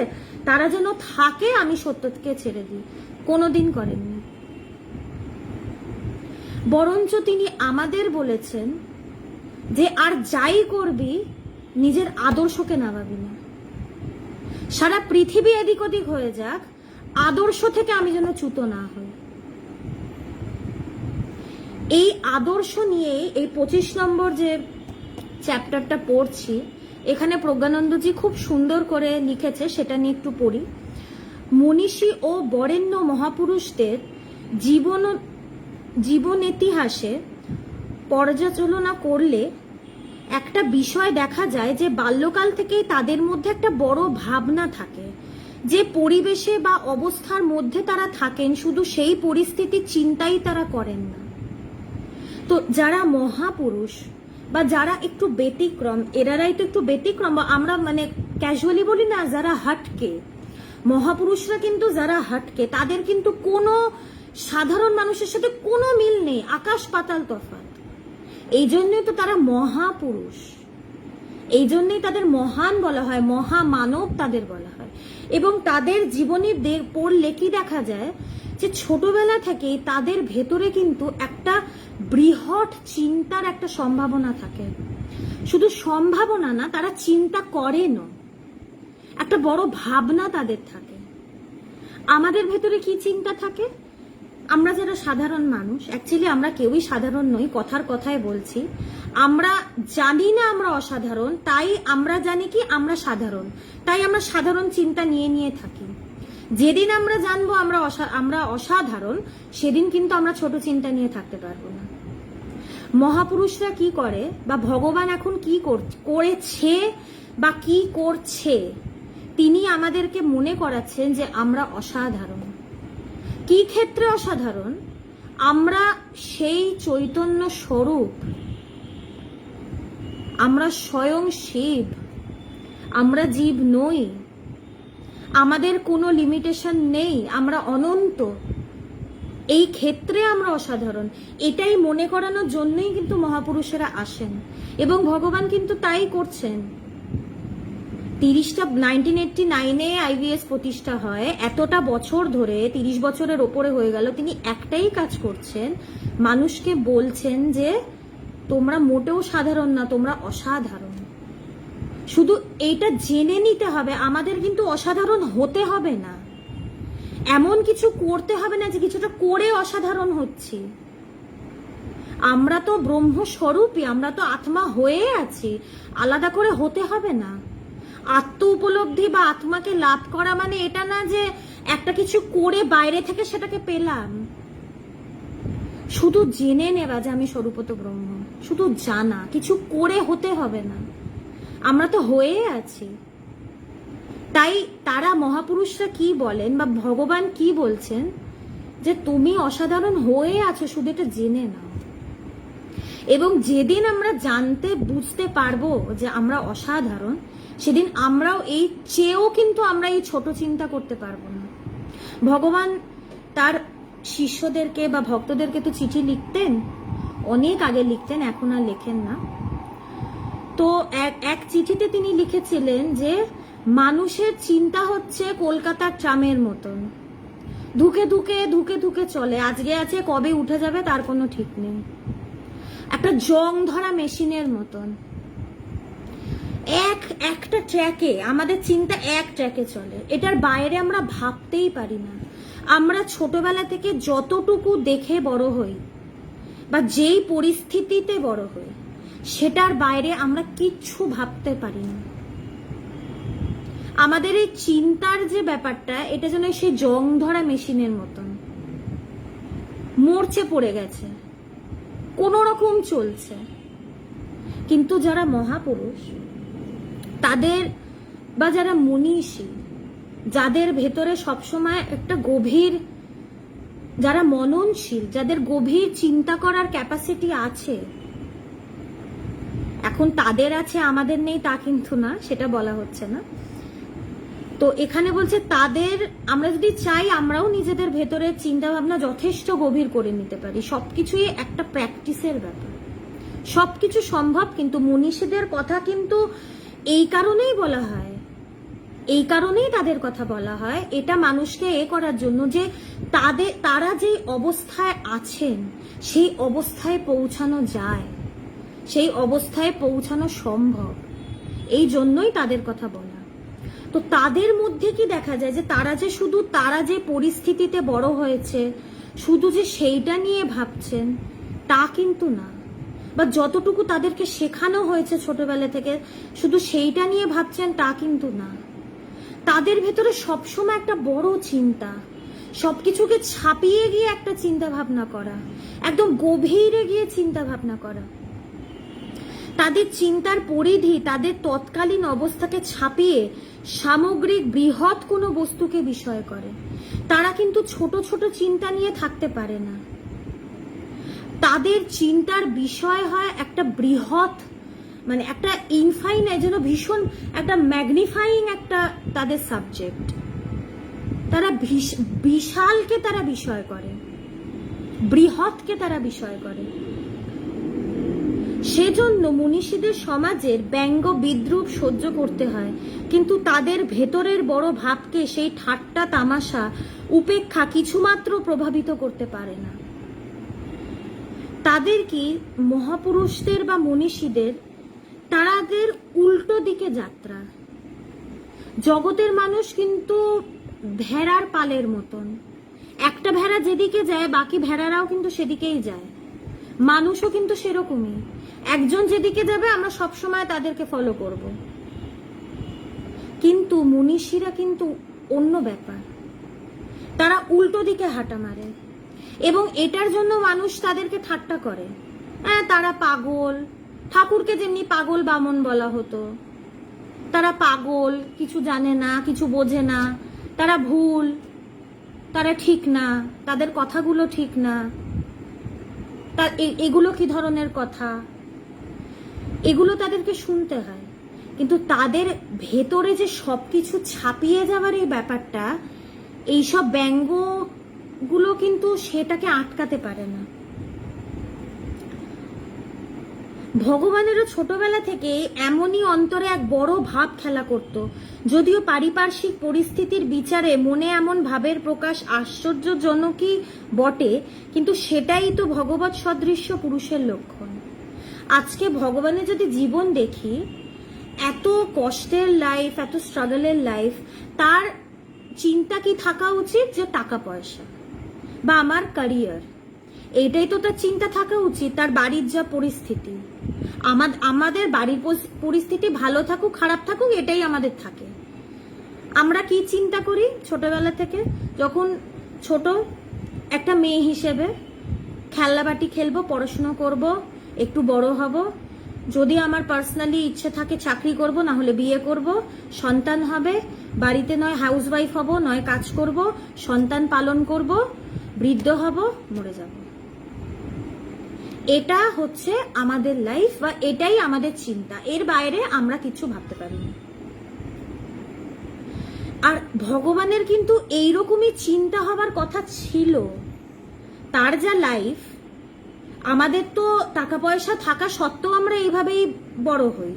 তারা যেন থাকে, আমি সত্যকে ছেড়ে দিই। কোনোদিন করেননি। বরঞ্চ তিনি আমাদের বলেছেন যে আর যাই করবি নিজের আদর্শকে নামাবি না। সারা পৃথিবী এদিক ওদিক হয়ে যাক, আদর্শ থেকে আমি যেন চ্যুত না হই। এই আদর্শ নিয়ে এই 25 নম্বর যে চ্যাপ্টারটা পড়ছি, এখানে প্রজ্ঞানন্দজি খুব সুন্দর করে লিখেছে, সেটা নিয়ে একটু পড়ি। মনীষী ও বরেণ্য মহাপুরুষদের জীবন ইতিহাসে পর্যালোচনা করলে একটা বিষয় দেখা যায় যে বাল্যকাল থেকেই তাদের মধ্যে একটা বড় ভাবনা থাকে, যে পরিবেশে বা অবস্থার মধ্যে তারা থাকেন শুধু সেই পরিস্থিতির চিন্তাই তারা করেন না। তো যারা মহাপুরুষ বা যারা একটু ব্যতিক্রম, এরাই তো একটু ব্যতিক্রম, আমরা মানে ক্যাজুয়ালি বলি না যারা হাটকে, মহাপুরুষরা কিন্তু যারা হাটকে, তাদের কিন্তু কোনো সাধারণ মানুষের সাথে কোনো মিল নেই, আকাশ পাতাল তফাৎ। এই জন্যই তো তারা মহাপুরুষ, এই জন্যই তাদের মহান বলা হয়, মহামানব তাদের বলা হয়। এবং তাদের জীবনী পড়লে কি দেখা যায় যে ছোটবেলা থেকেই তাদের ভেতরে কিন্তু একটা বৃহৎ চিন্তার একটা সম্ভাবনা থাকে। শুধু সম্ভাবনা না, তারা চিন্তা করেনও, একটা বড় ভাবনা তাদের থাকে। আমাদের ভেতরে কি চিন্তা থাকে? আমরা যারা সাধারণ মানুষ, অ্যাকচুয়ালি আমরা কেউই সাধারণ নই, কথার কথায় বলছি, আমরা জানি না আমরা অসাধারণ, তাই আমরা জানি কি আমরা সাধারণ, তাই আমরা সাধারণ চিন্তা নিয়ে নিয়ে থাকি। যেদিন আমরা জানবো আমরা অসাধারণ, সেদিন কিন্তু আমরা ছোট চিন্তা নিয়ে থাকতে পারবো না। মহাপুরুষরা কি করে বা ভগবান এখন কি করেছে বা কি করছে, তিনি আমাদেরকে মনে করাচ্ছেন যে আমরা অসাধারণ। কি ক্ষেত্রে অসাধারণ? আমরা সেই চৈতন্য স্বরূপ, আমরা স্বয়ং শিব, আমরা জীব নই, আমাদের কোনো লিমিটেশন নেই, আমরা অনন্ত। এই ক্ষেত্রে আমরা অসাধারণ, এটাই মনে করানোর জন্যই কিন্তু মহাপুরুষেরা আসেন এবং ভগবান কিন্তু তাই করছেন। 1989-এ আইভিএস প্রতিষ্ঠা হয়, এতটা বছর ধরে 30 বছরের ওপরে হয়ে গেল তিনি একটাই কাজ করছেন, মানুষকে বলছেন যে তোমরা মোটেও সাধারণ না, তোমরা অসাধারণ। শুধু এইটা জেনে নিতে হবে, আমাদের কিন্তু অসাধারণ হতে হবে না, এমন কিছু করতে হবে না যে কিছুটা করে অসাধারণ হচ্ছি। আমরা তো ব্রহ্মস্বরূপই, আমরা তো আত্মা হয়ে আছি, আলাদা করে হতে হবে না। আত্ম উপলব্ধি বা আত্মাকে লাভ করা মানে এটা না যে একটা কিছু করে বাইরে থেকে সেটাকে পেলাম। শুধু জেনে নেবা যে আমি স্বরূপত ব্রহ্ম, শুধু জানা, কিছু করে হতে হবে না, আমরা তো হয়ে আছি। তাই তারা মহাপুরুষরা কি বলেন বা ভগবান কি বলছেন, যে তুমি অসাধারণ হয়ে আছো, শুধু এটা জেনে নাও। এবং যেদিন আমরা জানতে বুঝতে পারবো যে আমরা অসাধারণ, সেদিন আমরাও এই চেয়েও কিন্তু আমরা এই ছোট চিন্তা করতে পারবো না। ভগবান তার শিষ্যদেরকে বা ভক্তদেরকে তো চিঠি লিখতেন, অনেক আগে লিখতেন, এখন আর লেখেন না। তো এক চিঠিতে তিনি লিখেছিলেন যে মানুষের চিন্তা হচ্ছে কলকাতার ট্রামের মতন, ধুকে ধুকে ধুকে ধুকে চলে, আজকে আছে কবে উঠে যাবে তার কোনো ঠিক নেই। একটা জং ধরা মেশিনের মতন একটা ট্র্যাকে, আমাদের চিন্তা এক ট্র্যাকে চলে, এটার বাইরে আমরা ভাবতেই পারি না। আমরা ছোটবেলা থেকে যতটুকু দেখে বড় হই বা যেই পরিস্থিতিতে বড় হই, সেটার বাইরে আমরা কিচ্ছু ভাবতে পারি না। আমাদের এই চিন্তার যে ব্যাপারটা, এটা যেন সেই জং ধরা মেশিনের মতন মরচে পড়ে গেছে, কোন রকম চলছে। কিন্তু যারা মহাপুরুষ, তাদের বা যারা মনীষী, যাদের ভেতরে সবসময় একটা গভীর, যারা মননশীল, যাদের গভীর চিন্তা করার ক্যাপাসিটি আছে, এখন তাদের আছে আমাদের নেই তা কিন্তু না, সেটা বলা হচ্ছে না। তো এখানে বলছে তাদের, আমরা যদি চাই আমরাও নিজেদের ভেতরে চিন্তা ভাবনা যথেষ্ট গভীর করে নিতে পারি। সবকিছুই একটা প্র্যাকটিসের ব্যাপার, সবকিছু সম্ভব। কিন্তু মনীষীদের কথা কিন্তু এই কারণেই বলা হয়, এই কারণেই তাদের কথা বলা হয়, এটা মানুষকে করার জন্য যে তারা যে অবস্থায় আছেন সেই অবস্থায় পৌঁছানো যায়, সেই অবস্থায় পৌঁছানো সম্ভব, এই জন্যই তাদের কথা বলা। তো তাদের মধ্যে কি দেখা যায় যে তারা যে পরিস্থিতিতে বড় হয়েছে শুধু যে সেইটা নিয়ে ভাবছেন তা কিন্তু না, বা যতটুকু তাদেরকে শেখানো হয়েছে ছোটবেলা থেকে শুধু সেইটা নিয়ে ভাবছেন তা কিন্তু না। তাদের ভেতরে সবসময় একটা বড় চিন্তা, সবকিছুকে ছাপিয়ে গিয়ে একটা চিন্তা ভাবনা করা, একদম গভীরে গিয়ে চিন্তা ভাবনা করা। তাদের চিন্তার পরিধি তাদের তৎকালীন অবস্থাকে ছাপিয়ে সামগ্রিক বৃহৎ কোনো বস্তুকে বিষয় করে। তারা কিন্তু ছোট ছোট চিন্তা নিয়ে থাকতে পারে না, তাদের চিন্তার বিষয় হয় একটা বৃহৎ, মানে একটা ইনফাইনাইট, যেন ভীষণ একটা ম্যাগনিফাইং একটা তাদের সাবজেক্ট। তারা বিশালকে তারা বিষয় করে, বৃহৎকে তারা বিষয় করে। সেজন্য মনীষীদের সমাজের ব্যঙ্গ বিদ্রুপ সহ্য করতে হয়, কিন্তু তাদের ভেতরের বড় ভাবকে সেই ঠাট্টা তামাশা উপেক্ষা কিছুমাত্র প্রভাবিত করতে পারে না। তাদের কি মহাপুরুষদের বা মনীষীদের, তাদের উল্টো দিকে যাত্রা। জগতের মানুষ কিন্তু ভেড়ার পালের মতন, একটা ভেড়া যেদিকে যায় বাকি ভেড়ারাও কিন্তু সেদিকেই যায়, মানুষও কিন্তু সেরকমই, একজন যেদিকে যাবে আমরা সবসময় তাদেরকে ফলো করব। কিন্তু মনীষীরা কিন্তু অন্য ব্যাপার, তারা উল্টো দিকে হাঁটা মারে এবং এটার জন্য মানুষ তাদেরকে ঠাট্টা করে। হ্যাঁ তারা পাগল, ঠাকুরকে যেমনি পাগল বামন বলা হতো, তারা পাগল, কিছু জানে না, কিছু বোঝে না, তারা ভুল, তারা ঠিক না, তাদের কথাগুলো ঠিক না, এগুলো কি ধরনের কথা, এগুলো তাদেরকে শুনতে হয়। কিন্তু তাদের ভেতরে যে সবকিছু ছাপিয়ে যাওয়ার এই ব্যাপারটা, এইসব ব্যঙ্গগুলো কিন্তু সেটাকে আটকাতে পারে না। ভগবানেরও ছোটবেলা থেকে এমনই অন্তরে এক বড় ভাব খেলা করত, যদিও পারিপার্শ্বিক পরিস্থিতির বিচারে মনে এমন ভাবের প্রকাশ আশ্চর্যজনকই বটে, কিন্তু সেটাই তো ভগবৎ সদৃশ্য পুরুষের লক্ষণ। আজকে ভগবানের যদি জীবন দেখি, এত কষ্টের লাইফ, এত স্ট্রাগলের লাইফ, তার চিন্তা কি থাকা উচিত যে টাকা পয়সা বা আমার ক্যারিয়ার, এইটাই তো তার চিন্তা থাকা উচিত। তার বাড়ির যা পরিস্থিতি, আমাদের বাড়ির পরিস্থিতি ভালো থাকুক খারাপ থাকুক, এটাই আমাদের থাকে। আমরা কি চিন্তা করি ছোটবেলা থেকে, যখন ছোট একটা মেয়ে হিসেবে খেলনাবাটি খেলবো, পড়াশুনো করব, একটু বড় হব, যদি আমার পার্সোনালি ইচ্ছে থাকে চাকরি করব, না হলে বিয়ে করব, সন্তান হবে, বাড়িতে নয় হাউসওয়াইফ হব, নয় কাজ করব, সন্তান পালন করব, বৃদ্ধ হব, মরে যাব। এটা হচ্ছে আমাদের লাইফ, বা এটাই আমাদের চিন্তা, এর বাইরে আমরা কিছু ভাবতে পারি না। আর ভগবানের কিন্তু এইরকমই চিন্তা হবার কথা ছিল। তার যা লাইফ, আমাদের তো টাকা পয়সা থাকা সত্ত্বেও আমরা এইভাবেই বড় হই,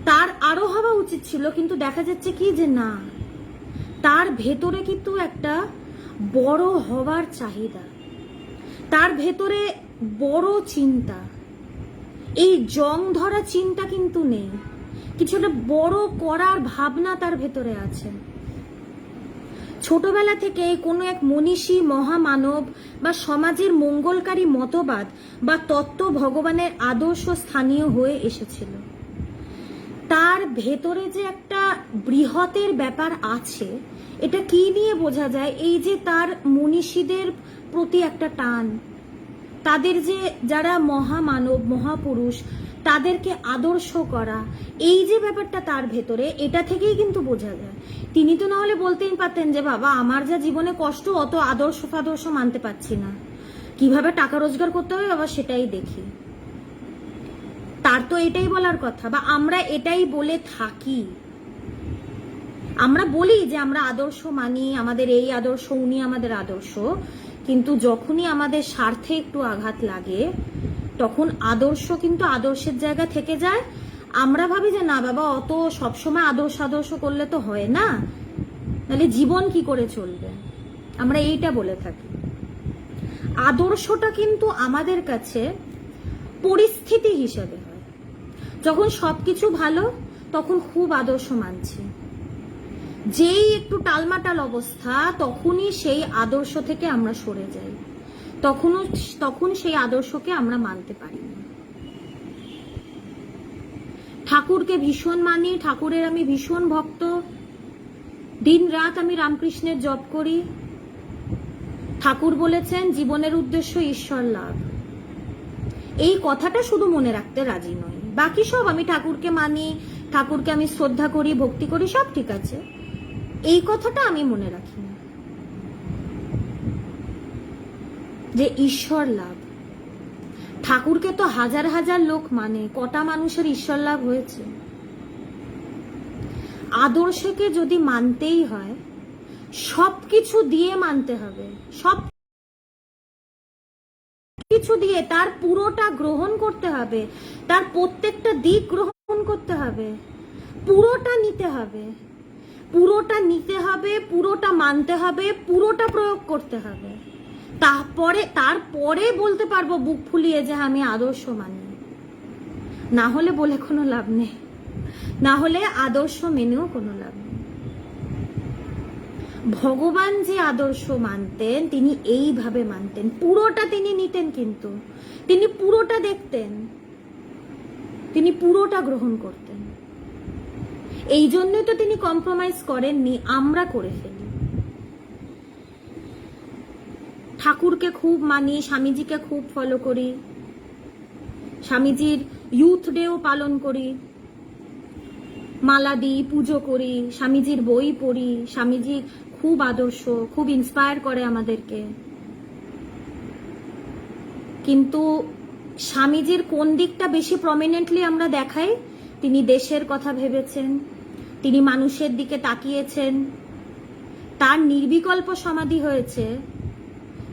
তার আরো হওয়া উচিত ছিল, কিন্তু দেখা যাচ্ছে কি যে না, তার ভেতরে কিন্তু একটা বড় হওয়ার চাহিদা, তার ভেতরে বড় চিন্তা, এই জং ধরা চিন্তা কিন্তু নেই, কিছু একটা বড় করার ভাবনা তার ভেতরে আছে। ছোটবেলা থেকে কোনো এক মনীষী, মহামানব বা সমাজের মঙ্গলকারী মতবাদ বা তত্ত্ব ভগবানের আদর্শ স্থানীয় হয়ে এসেছিল। তার ভেতরে যে একটা বৃহতের ব্যাপার আছে, এটা কি নিয়ে বোঝা যায়? এই যে তার মনীষীদের প্রতি একটা টান, তাদের যে যারা মহামানব, মহাপুরুষ, তাদেরকে আদর্শ করা, এই যে ব্যাপারটা তার ভেতরে, এটা থেকেই কিন্তু বোঝা যায়। তিনি তো না হলে বলতেই পারতেন যে বাবা আমার যা জীবনে কষ্ট, অত আদর্শ ফাদর্শ মানতে পারছি না, কিভাবে টাকা রোজগার করতে হবে বাবা সেটাই দেখি। তার তো এটাই বলার কথা, বা আমরা এটাই বলে থাকি। আমরা বলি যে আমরা আদর্শ মানি, আমাদের এই আদর্শ, উনি আমাদের আদর্শ, কিন্তু যখনই আমাদের স্বার্থে একটু আঘাত লাগে, তখন আদর্শ কিন্তু আদর্শের জায়গা থেকে যায়। আমরা ভাবি যে না বাবা, অত সবসময় আদর্শ করলে তো হয় না, তাহলে জীবন কি করে চলবে, আমরা এইটা বলে থাকি। আদর্শটা কিন্তু আমাদের কাছে পরিস্থিতি হিসেবে হয়। যখন সবকিছু ভালো, তখন খুব আদর্শ মানছি, যেই একটু টালমাটাল অবস্থা, তখনই সেই আদর্শ থেকে আমরা সরে যাই, তখন সেই আদর্শকে আমরা মানতে পারি না। ঠাকুরকে ভীষণ মানি, ঠাকুরের আমি ভীষণ ভক্ত, দিন রাত আমি রামকৃষ্ণের জপ করি। ঠাকুর বলেছেন জীবনের উদ্দেশ্য ঈশ্বর লাভ, এই কথাটা শুধু মনে রাখতে রাজি নই। বাকি সব আমি ঠাকুরকে মানি, ঠাকুরকে আমি শ্রদ্ধা করি, ভক্তি করি, সব ঠিক আছে, এই কথাটা আমি মনে রাখি না, যে ঈশ্বর লাভ। ঠাকুরকে তো হাজার হাজার লোক মানে, কটা মানুষের ঈশ্বর লাভ হয়েছে? আদর্শকে যদি মানতেই হয়, সবকিছু দিয়ে মানতে হবে, সব কিছু দিয়ে তার পুরোটা গ্রহণ করতে হবে, তার প্রত্যেকটা দিক গ্রহণ করতে হবে, পুরোটা নিতে হবে, পুরোটা নিতে হবে, পুরোটা মানতে হবে, পুরোটা প্রয়োগ করতে হবে। তারপরে বলতে পারবো বুক ফুলিয়ে যে আমি আদর্শ মানি। না হলে বলে কোনো লাভ নেই, না হলে আদর্শ মেনেও কোনো লাভ নেই। ভগবান যে আদর্শ মানতেন, তিনি এইভাবে মানতেন, পুরোটা তিনি নিতেন, কিন্তু তিনি পুরোটা দেখতেন, তিনি পুরোটা গ্রহণ করতেন। এই জন্যই তো তিনি কম্প্রোমাইজ করেননি, আমরা করে ফেলি। ঠাকুরকে খুব মানি, স্বামীজিকে খুব ফলো করি, স্বামীজির ইউথ ডেও পালন করি, মালা দিই, পুজো করি, স্বামীজির বই পড়ি। স্বামীজি খুব আদর্শ, খুব ইন্সপায়ার করে আমাদেরকে। কিন্তু স্বামীজির কোন দিকটা বেশি প্রমিনেন্টলি আমরা দেখাই? তিনি দেশের কথা ভেবেছেন, তিনি মানুষের দিকে তাকিয়েছেন, তার নির্বিকল্প সমাধি হয়েছে,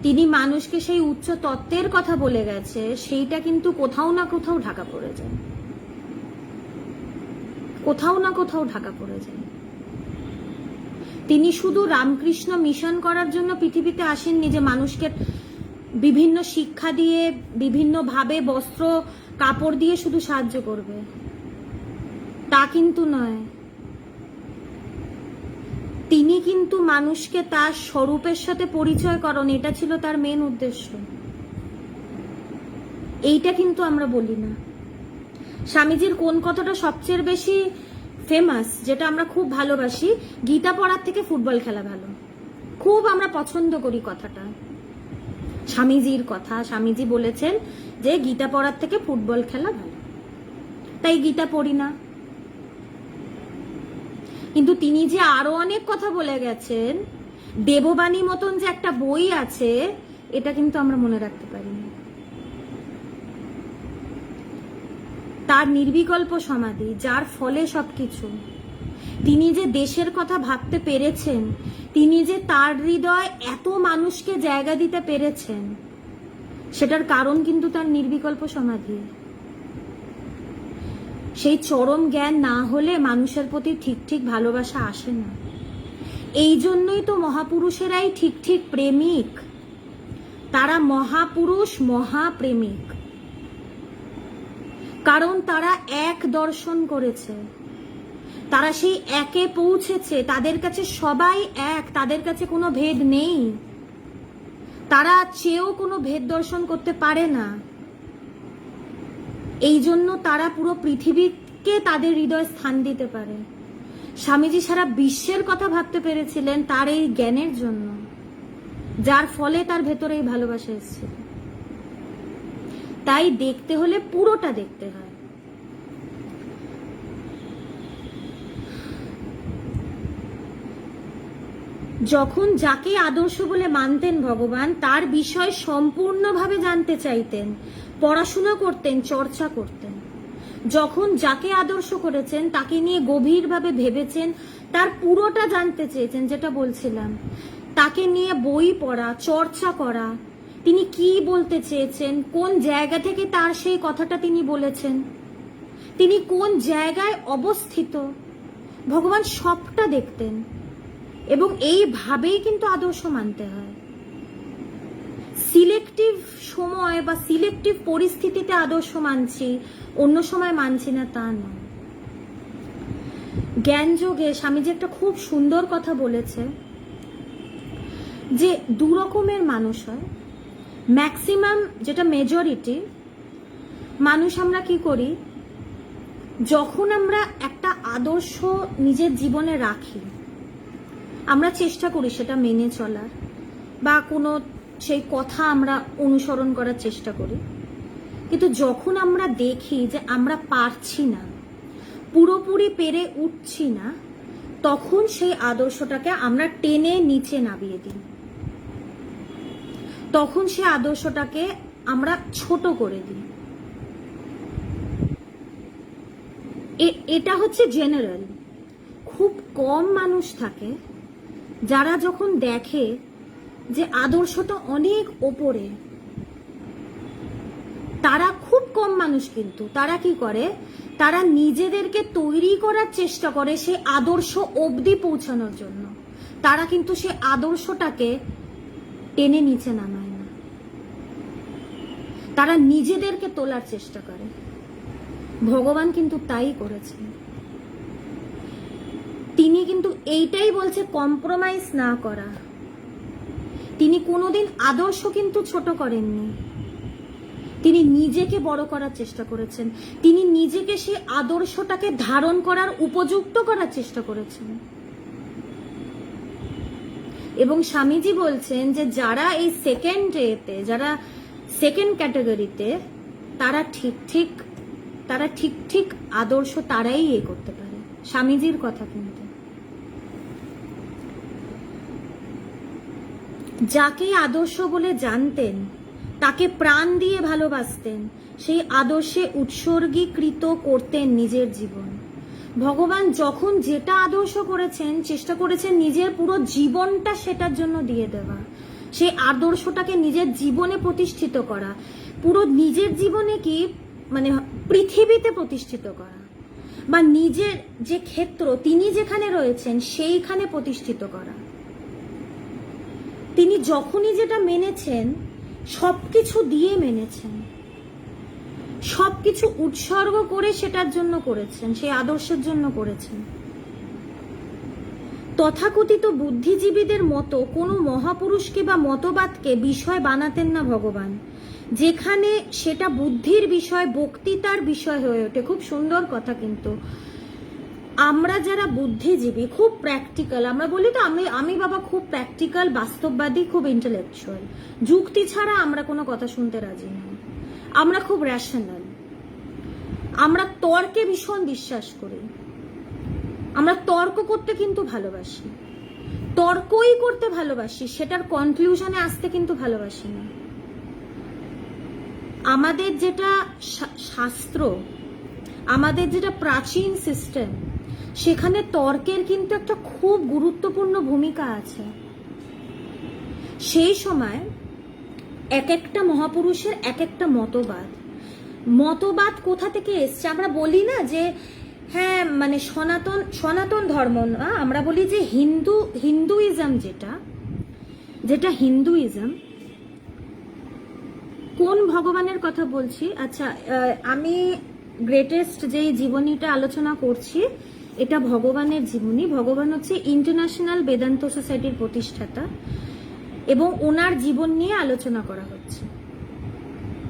তিনি মানুষকে সেই উচ্চ তত্ত্বের কথা বলে গেছে, সেইটা কিন্তু কোথাও না কোথাও ঢাকা পড়ে যায়, কোথাও না কোথাও ঢাকা পড়ে যায়। তিনি শুধু রামকৃষ্ণ মিশন করার জন্য পৃথিবীতে আসেননি যে মানুষকে বিভিন্ন শিক্ষা দিয়ে, বিভিন্ন ভাবে বস্ত্র কাপড় দিয়ে শুধু সাহায্য করবে, তা কিন্তু নয়। তিনি কিন্তু মানুষকে তার স্বরূপের সাথে পরিচয় করান, এটা ছিল তার মেন উদ্দেশ্য। এইটা কিন্তু আমরা বলি না। স্বামীজির কোন কথাটা সবচেয়ে বেশি ফেমাস, যেটা আমরা খুব ভালোবাসি? গীতা পড়ার থেকে ফুটবল খেলা ভালো। খুব আমরা পছন্দ করি কথাটা, স্বামীজির কথা। স্বামীজি বলেছেন যে গীতা পড়ার থেকে ফুটবল খেলা ভালো, তাই গীতা পড়ি না। কিন্তু তিনি যে আরো অনেক কথা বলে গেছেন, দেববাণী মতন যে একটা বই আছে, এটা কিন্তু আমরা মনে রাখতে পারিনি। তার নির্বিকল্প সমাধি, যার ফলে সবকিছু। তিনি যে দেশের কথা ভাবতে পেরেছেন, তিনি যে তার হৃদয় এত মানুষকে জায়গা দিতে পেরেছেন, সেটার কারণ কিন্তু তার নির্বিকল্প সমাধি। সেই চরম জ্ঞান না হলে মানুষের প্রতি ঠিক ঠিক ভালোবাসা আসে না। এই জন্যই তো মহাপুরুষেরাই ঠিক ঠিক প্রেমিক, তারা মহাপুরুষ, মহাপ্রেমিক, কারণ তারা এক দর্শন করেছে, তারা সেই একে পৌঁছেছে। তাদের কাছে সবাই এক, তাদের কাছে কোনো ভেদ নেই, তারা চেয়েও কোনো ভেদ দর্শন করতে পারে না। এই জন্য তারা পুরো পৃথিবীকে তাদের হৃদয়ে স্থান দিতে পারে। স্বামীজি সারা বিশ্বের কথা ভাবতে পেরেছিলেন তার এই জ্ঞানের জন্য, যার ফলে তার ভেতরে এই ভালোবাসা এসেছিল। তাই দেখতে হলে পুরোটা দেখতে হয়। যখন যাকে আদর্শ বলে মানতেন ভগবান, তার বিষয় সম্পূর্ণভাবে জানতে চাইতেন, পড়াশোনা করতেন, চর্চা করতেন। যখন যাকে আদর্শ করেছেন তাকে নিয়ে গভীরভাবে ভেবেছেন, তার পুরোটা জানতে চেয়েছেন, যেটা বলছিলাম, তাকে নিয়ে বই পড়া, চর্চা করা, তিনি কি বলতে চেয়েছেন, কোন জায়গা থেকে তার সেই কথাটা তিনি বলেছেন, তিনি কোন জায়গায় অবস্থিত, ভগবান সবটা দেখতেন। এবং এইভাবেই কিন্তু আদর্শ মানতে হয়। সিলেক্টিভ সময় বা সিলেক্টিভ পরিস্থিতিতে আদর্শ মানছি, অন্য সময় মানছি না, তা নয়। জ্ঞানযোগে স্বামীজি একটা খুব সুন্দর কথা বলেছে যে দু রকমের মানুষ হয়। ম্যাক্সিমাম, যেটা মেজরিটি মানুষ, আমরা কি করি, যখন আমরা একটা আদর্শ নিজের জীবনে রাখি, আমরা চেষ্টা করি সেটা মেনে চলার, বা কোনো সেই কথা আমরা অনুসরণ করার চেষ্টা করি। কিন্তু যখন আমরা দেখি যে আমরা পারছি না, পুরোপুরি পেরে উঠছি না, তখন সেই আদর্শটাকে আমরা টেনে নিচে নামিয়ে দিই, তখন সেই আদর্শটাকে আমরা ছোট করে দিই। এটা হচ্ছে জেনারেল। খুব কম মানুষ থাকে যারা যখন দেখে যে আদর্শটা অনেক ওপরে, তারা খুব কম মানুষ, কিন্তু তারা কি করে, তারা নিজেদেরকে তৈরি করার চেষ্টা করে সেই আদর্শ অবধি পৌঁছানোর জন্য। তারা কিন্তু সেই আদর্শটাকে টেনে নিচে নামায় না, তারা নিজেদেরকে তোলার চেষ্টা করে। ভগবান কিন্তু তাই করেছেন। তিনি কিন্তু এইটাই বলছে, কম্প্রোমাইজ না করা। তিনি কোনোদিন আদর্শ কিন্তু ছোট করেননি, তিনি নিজেকে বড় করার চেষ্টা করেছেন, তিনি নিজেকে সেই আদর্শটাকে ধারণ করার উপযুক্ত করার চেষ্টা করেছেন। এবং স্বামীজি বলছেন যে যারা এই সেকেন্ড ক্যাটাগরিতে, তারা ঠিক ঠিক আদর্শ তারাই করতে পারে। স্বামীজির কথা কিন্তু, যাকে আদর্শ বলে জানতেন, তাকে প্রাণ দিয়ে ভালোবাসতেন, সেই আদর্শে উৎসর্গীকৃত করতেন নিজের জীবন। ভগবান যখন যেটা আদর্শ করেছেন, চেষ্টা করেছেন নিজের পুরো জীবনটা সেটার জন্য দিয়ে দেওয়া, সেই আদর্শটাকে নিজের জীবনে প্রতিষ্ঠিত করা, পুরো নিজের জীবনে কি মানে পৃথিবীতে প্রতিষ্ঠিত করা, বা নিজের যে ক্ষেত্র তিনি যেখানে রয়েছেন সেইখানে প্রতিষ্ঠিত করা। তিনি যখনই যেটা মেনেছেন, সবকিছু দিয়ে মেনেছেন, সবকিছু উৎসর্গ করে সেটার জন্য করেছেন, সেই আদর্শের জন্য করেছেন। তথাকথিত বুদ্ধিজীবীদের মতো কোনো মহাপুরুষকে বা মতবাদকে বিষয় বানাতেন না ভগবান, যেখানে সেটা বুদ্ধির বিষয়, বক্তৃতার বিষয় হয়ে ওঠে। খুব সুন্দর কথা কিন্তু, আমরা যারা বুদ্ধিজীবী, খুব প্র্যাকটিক্যাল, আমরা বলি তো আমি বাবা খুব প্র্যাকটিক্যাল, বাস্তববাদী, খুব ইন্টেলেকচুয়াল, যুক্তি ছাড়া আমরা কোনো কথা শুনতে রাজি নই, আমরা খুব রেশনাল, আমরা তর্কে ভীষণ বিশ্বাস করি, আমরা তর্ক করতে কিন্তু ভালোবাসি, তর্কই করতে ভালোবাসি, সেটার কনক্লুশনে আসতে কিন্তু ভালোবাসি না। আমাদের যেটা শাস্ত্র, আমাদের যেটা প্রাচীন সিস্টেম, সেখানে তর্কের কিন্তু একটা খুব গুরুত্বপূর্ণ ভূমিকা আছে। সেই সময় এক একটা মহাপুরুষের এক একটা মতবাদ কোথা থেকে এসছে। আমরা বলি না যে হ্যাঁ মানে সনাতন ধর্ম না, আমরা বলি যে হিন্দুইজম, যেটা হিন্দুইজম, কোন ভগবানের কথা বলছি? আচ্ছা, আমি গ্রেটেস্ট যে জীবনীটা আলোচনা করছি, এটা ভগবানের জীবনী। ভগবান হচ্ছে ইন্টারন্যাশনাল বেদান্ত সোসাইটির প্রতিষ্ঠাতা, এবং ওনার জীবন নিয়ে আলোচনা করা হচ্ছে।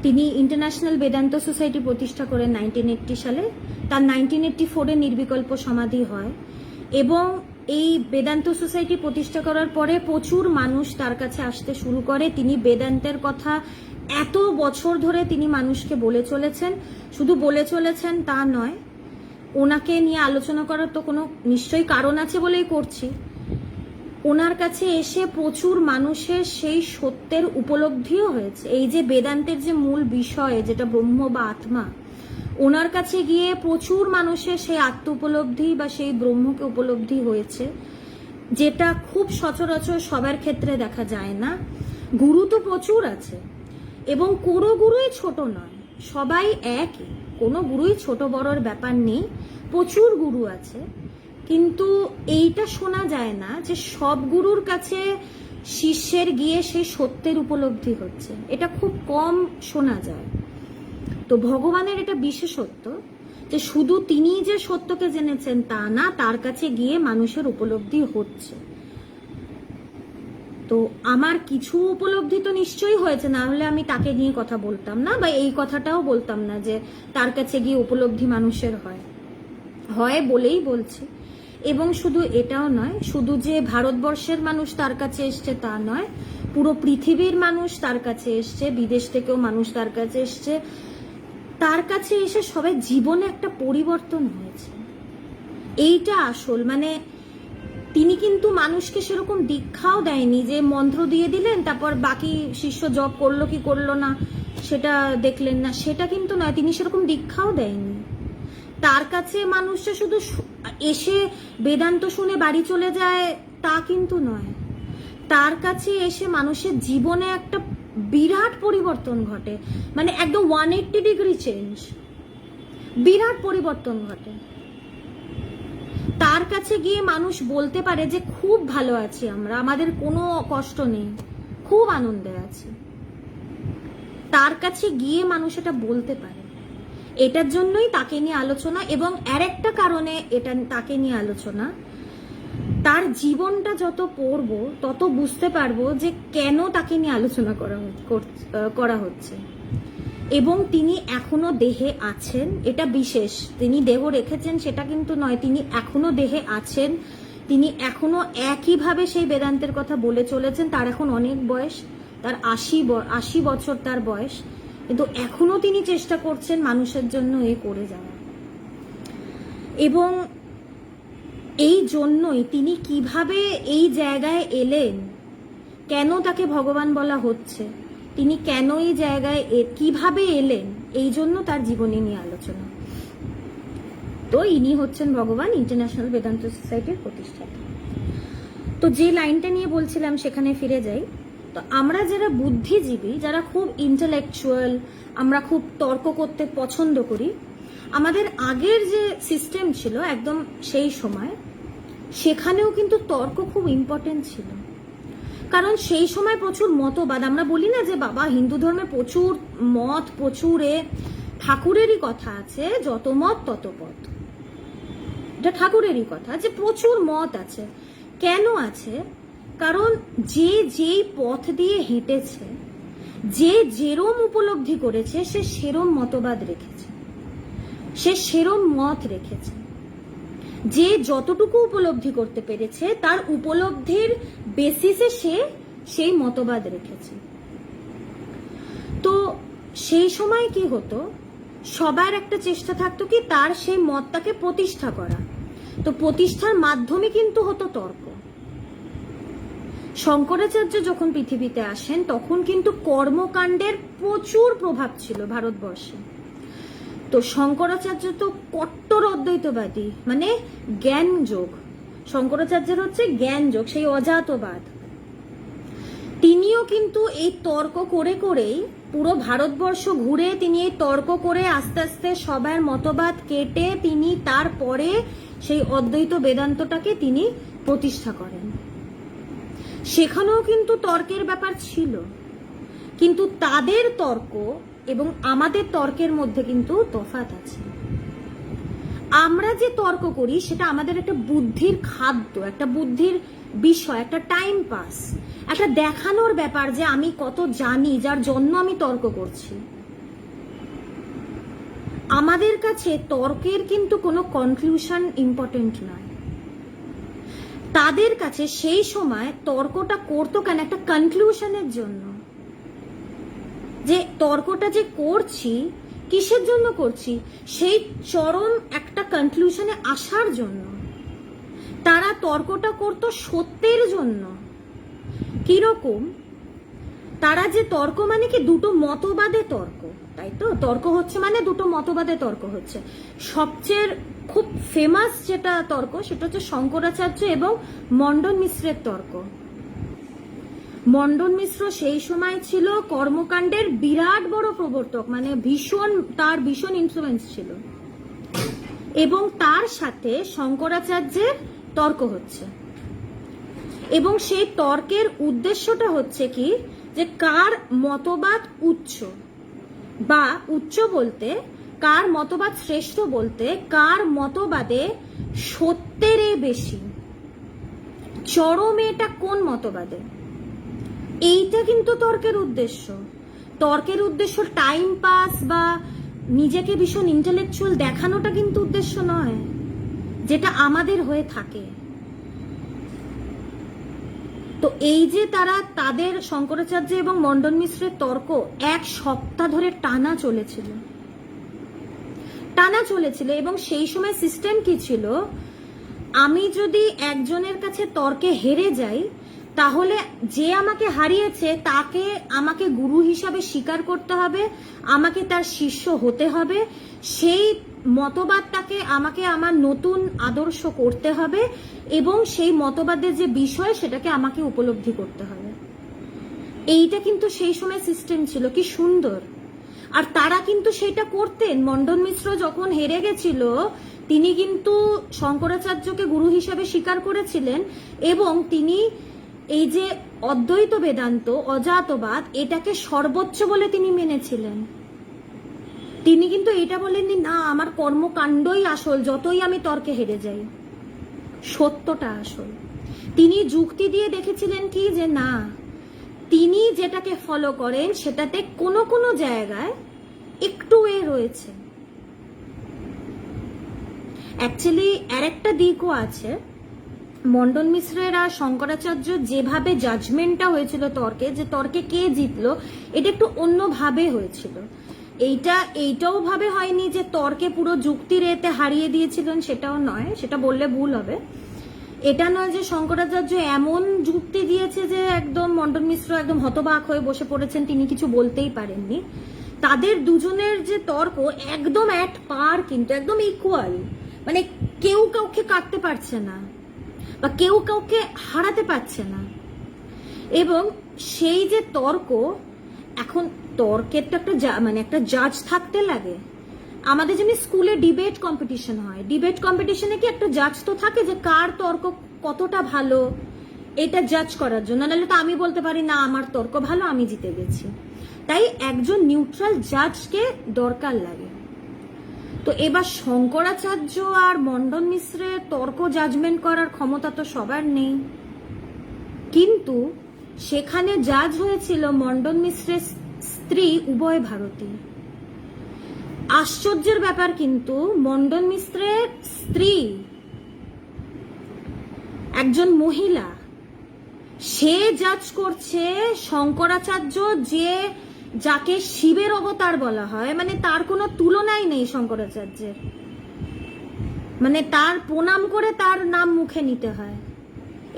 তিনি ইন্টারন্যাশনাল বেদান্ত সোসাইটি প্রতিষ্ঠা করেন 1980 সালে। তার 1984-এ নির্বিকল্প সমাধি হয়, এবং এই বেদান্ত সোসাইটি প্রতিষ্ঠা করার পরে প্রচুর মানুষ তার কাছে আসতে শুরু করে। তিনি বেদান্তের কথা এত বছর ধরে তিনি মানুষকে বলে চলেছেন, শুধু বলে চলেছেন তা নয়, ওনাকে নিয়ে আলোচনা করার তো কোনো নিশ্চয়ই কারণ আছে বলেই করছি। ওনার কাছে এসে প্রচুর মানুষের সেই সত্যের উপলব্ধিও হয়েছে। এই যে বেদান্তের যে মূল বিষয়, যেটা ব্রহ্ম বা আত্মা, ওনার কাছে গিয়ে প্রচুর মানুষের সেই আত্ম উপলব্ধি বা সেই ব্রহ্মকে উপলব্ধি হয়েছে, যেটা খুব সচরাচর সবার ক্ষেত্রে দেখা যায় না। গুরু তো প্রচুর আছে, এবং কোনো গুরুই ছোট নয়, সবাই একই, কোনো গুরুই ছোট বড়র ব্যাপার নেই, প্রচুর গুরু আছে। কিন্তু এইটা শোনা যায় না যে সব গুরুর কাছে শিষ্যের গিয়ে সেই সত্যের উপলব্ধি হচ্ছে, এটা খুব কম শোনা যায়। তো ভগবানের এটা বিশেষত্ব যে শুধু তিনি যে সত্যকে জেনেছেন তা না, তার কাছে গিয়ে মানুষের উপলব্ধি হচ্ছে। তো আমার কিছু উপলব্ধি তো নিশ্চয়ই হয়েছে, না হলে আমি তাকে নিয়ে কথা বলতাম না, বা এই কথাটাও বলতাম না যে তার কাছে গিয়ে উপলব্ধি মানুষের হয় বলেই বলছি। এবং শুধু এটাও নয়, শুধু যে ভারতবর্ষের মানুষ তার কাছে এসছে তা নয়, পুরো পৃথিবীর মানুষ তার কাছে এসছে, বিদেশ থেকেও মানুষ তার কাছে এসছে। তার কাছে এসে সবাই জীবনে একটা পরিবর্তন হয়েছে, এইটা আসল। মানে তিনি কিন্তু মানুষকে সেরকম দীক্ষাও দেয়নি যে মন্ত্র দিয়ে দিলেন, তারপর বাকি শিষ্য জপ করলো কি করলো না সেটা দেখলেন না, সেটা কিন্তু নয়। তিনি সেরকম দীক্ষাও দেয়নি। তার কাছে মানুষটা শুধু এসে বেদান্ত শুনে বাড়ি চলে যায় তা কিন্তু নয়। তার কাছে এসে মানুষের জীবনে একটা বিরাট পরিবর্তন ঘটে, মানে একদম 180 ডিগ্রি চেঞ্জ, বিরাট পরিবর্তন ঘটে। তার কাছে গিয়ে মানুষ বলতে পারে যে খুব ভালো আছি আমরা, আমাদের কোনো কষ্ট নেই, খুব আনন্দে আছি। তার কাছে গিয়ে মানুষ এটা বলতে পারে। এটার জন্যই তাকে নিয়ে আলোচনা, এবং আরেকটা কারণে এটা তাকে নিয়ে আলোচনা, তার জীবনটা যত পড়বো তত বুঝতে পারবো যে কেন তাকে নিয়ে আলোচনা করা হচ্ছে। এবং তিনি এখনো দেহে আছেন, এটা বিশেষ। তিনি দেহ রেখেছেন সেটা কিন্তু নয়, তিনি এখনো দেহে আছেন, তিনি এখনো একইভাবে সেই বেদান্তের কথা বলে চলেছেন। তার এখন অনেক বয়স, তার 80 বছর তার বয়স, কিন্তু এখনো তিনি চেষ্টা করছেন মানুষের জন্য করে যাওয়া। এবং এই জন্যই তিনি কিভাবে এই জায়গায় এলেন, কেন তাকে ভগবান বলা হচ্ছে, তিনি কেন এই জায়গায় কিভাবে এলেন, এই জন্য তার জীবনী নিয়ে আলোচনা। তো ইনি হচ্ছেন ভগবান, ইন্টারন্যাশনাল বেদান্ত সোসাইটির প্রতিষ্ঠাতা। তো যে লাইনটা নিয়ে বলছিলাম সেখানে ফিরে যাই। তো আমরা যারা বুদ্ধিজীবী, যারা খুব ইন্টেলেকচুয়াল, আমরা খুব তর্ক করতে পছন্দ করি, আমাদের আগের যে সিস্টেম ছিল একদম সেই সময়, সেখানেও কিন্তু তর্ক খুব ইম্পর্টেন্ট ছিল। কারণ সেই সময় প্রচুর মতবাদ, আমরা বলি না যে বাবা হিন্দু ধর্মে প্রচুর মত, প্রচুরে ঠাকুরেরই কথা আছে, যত মত তত পথ, এটা ঠাকুরেরই কথা যে প্রচুর মত আছে। কেন আছে? কারণ যে যেই পথ দিয়ে হেঁটেছে, যে যেরম উপলব্ধি করেছে, সে সেরম মতবাদ রেখেছে, সে সেরম মত রেখেছে। যে যতটুকু উপলব্ধি করতে পেরেছে তার উপলব্ধির বেসিসে সে সেই মতবাদ রেখেছে। তো সেই সময় কি হতো, সবার একটা চেষ্টা থাকতো কি তার সেই মতটাকে প্রতিষ্ঠা করা। তো প্রতিষ্ঠার মাধ্যমে কিন্তু হতো তর্ক। শঙ্করাচার্য যখন পৃথিবীতে আসেন তখন কিন্তু কর্মকাণ্ডের প্রচুর প্রভাব ছিল ভারতবর্ষে। তো শঙ্করাচার্য তো কট্টর অদ্বৈতবাদী, মানে জ্ঞান যোগ। শঙ্করাচার্যের হচ্ছে জ্ঞান যোগ, সেই অজাতবাদ। তিনিও কিন্তু এই তর্ক করে করেই পুরো ভারতবর্ষ ঘুরে তিনি এই তর্ক করে আস্তে আস্তে সবার মতবাদ কেটে তিনি তারপরে সেই অদ্বৈত বেদান্তটাকে তিনি প্রতিষ্ঠা করেন। সেখানেও কিন্তু তর্কের ব্যাপার ছিল, কিন্তু তাদের তর্ক এবং আমাদের তর্কের মধ্যে কিন্তু তফাৎ আছে। আমরা যে তর্ক করি সেটা আমাদের একটা বুদ্ধির খাদ্য, একটা বুদ্ধির বিষয়, একটা টাইম পাস, একটা দেখানোর ব্যাপার যে আমি কত জানি, যার জন্য আমি তর্ক করছি। আমাদের কাছে তর্কের কিন্তু কোনো কনক্লুশন ইম্পর্টেন্ট নয়। তাদের কাছে সেই সময় তর্কটা করতো কেন, একটা কনক্লুশনের জন্য, যে তর্কটা যে করছি কিসের জন্য করছি, সেই চরম একটা কনক্লুশনে আসার জন্য। তারা তর্কটা করতো সত্যের জন্য। কিরকম? তারা যে তর্ক মানে কি, দুটো মতবাদে তর্ক, তাই তো? তর্ক হচ্ছে মানে দুটো মতবাদে তর্ক হচ্ছে। সবচেয়ে খুব ফেমাস যেটা তর্ক সেটা হচ্ছে শঙ্করাচার্য এবং মন্ডন মিশ্রের তর্ক। মন্ডন মিশ্র সেই সময় ছিল কর্মকাণ্ডের বিরাট বড় প্রবর্তক, মানে তার ভীষণ ইনফ্লুয়েন্স ছিল। এবং তার সাথে শঙ্করাচার্যের তর্ক হচ্ছে, এবং সেই তর্কের উদ্দেশ্যটা হচ্ছে কি, যে কার মতবাদ উচ্চ, বা উচ্চ বলতে কার মতবাদ শ্রেষ্ঠ, বলতে কার মতবাদে সত্যের বেশি, চরম এটা কোন মতবাদে, এইটা কিন্তু তর্কের উদ্দেশ্য। তর্কের উদ্দেশ্য টাইম পাস বা নিজেকে ভীষণ ইন্টেলেকচুয়াল দেখানোটা কিন্তু উদ্দেশ্য নয়, যেটা আমাদের হয়ে থাকে। তো এই যে তাদের শঙ্করাচার্য এবং মন্ডন মিশ্রের তর্ক 1 সপ্তাহ ধরে টানা চলেছিল। এবং সেই সময় সিস্টেম কি ছিল, আমি যদি একজনের কাছে তর্কে হেরে যাই, তাহলে যে আমাকে হারিয়েছে তাকে আমাকে গুরু হিসাবে স্বীকার করতে হবে, আমাকে তার শিষ্য হতে হবে, সেই মতবাদটাকে আমাকে আমার নতুন আদর্শ করতে হবে, এবং সেই মতবাদের যে বিষয় সেটাকে আমাকে উপলব্ধি করতে হবে। এইটা কিন্তু সেই সময় সিস্টেম ছিল, কি সুন্দর। আর তারা কিন্তু সেটা করতেন। মন্ডন মিশ্র যখন হেরে গেছিল তিনি কিন্তু শঙ্করাচার্যকে গুরু হিসাবে স্বীকার করেছিলেন, এবং তিনি এই যে অদ্বৈত বেদান্ত, অজাতবাদ, এটাকে সর্বোচ্চ বলে তিনি মেনেছিলেন। তিনি কিন্তু এটা বলেননি না আমার কর্মকাণ্ডই আসল, যতই আমি তর্কে হেরে যাই, সত্যটা আসল। তিনি যুক্তি দিয়ে দেখেছিলেন কি, যে না, তিনি যেটাকে ফলো করেন সেটাতে কোনো কোনো জায়গায় একটু রয়েছে। অ্যাকচুয়ালি আরেকটা দিকও আছে, মন্ডন মিশ্রের আর শঙ্করাচার্য যেভাবে জাজমেন্টটা হয়েছিল তর্কে, যে তর্কে কে জিতলো, এটা একটু অন্যভাবে হয়েছিল। এইটাও ভাবে হয়নি যে তর্কে পুরো যুক্তির এতে হারিয়ে দিয়েছিলেন, সেটাও নয়, সেটা বললে ভুল হবে। এটা নয় যে শঙ্করাচার্য এমন যুক্তি দিয়েছে যে একদম মন্ডন মিশ্র একদম হতবাক হয়ে বসে পড়েছেন, তিনি কিছু বলতেই পারেননি। তাদের দুজনের যে তর্ক একদম অ্যাট পার, কিন্তু একদম ইকুয়াল, মানে কেউ কাউকে কাটতে পারছে না বা কেউ কাউকে হারাতে পারছে না। এবং সেই যে তর্ক, এখন তর্কের তো একটা জাজ থাকতে লাগে। আমাদের যেমনি স্কুলে ডিবেট কম্পিটিশন হয়, ডিবেট কম্পিটিশনে কি একটা জাজ তো থাকে যে কার তর্ক কতটা ভালো, এটা জাজ করার জন্য। নাহলে তো আমি বলতে পারি না আমার তর্ক ভালো, আমি জিতে গেছি। তাই একজন নিউট্রাল জাজকে দরকার লাগে। তো এবার শঙ্করাচার্য আর মন্ডন মিশ্রের তর্ক জাজমেন্ট করার ক্ষমতা তো সবার নেই, কিন্তু সেখানে জাজ হয়েছিল মন্ডন মিশ্রের স্ত্রী উভয় ভারতী। আশ্চর্যের ব্যাপার, কিন্তু মন্ডন মিশ্রের স্ত্রী একজন মহিলা, সে জাজ করছে শঙ্করাচার্য, যাকে শিবের অবতার বলা হয়, মানে তার কোনো তুলনাই নেই শঙ্করাচার্যের, মানে তার প্রণাম করে তার নাম মুখে নিতে হয়।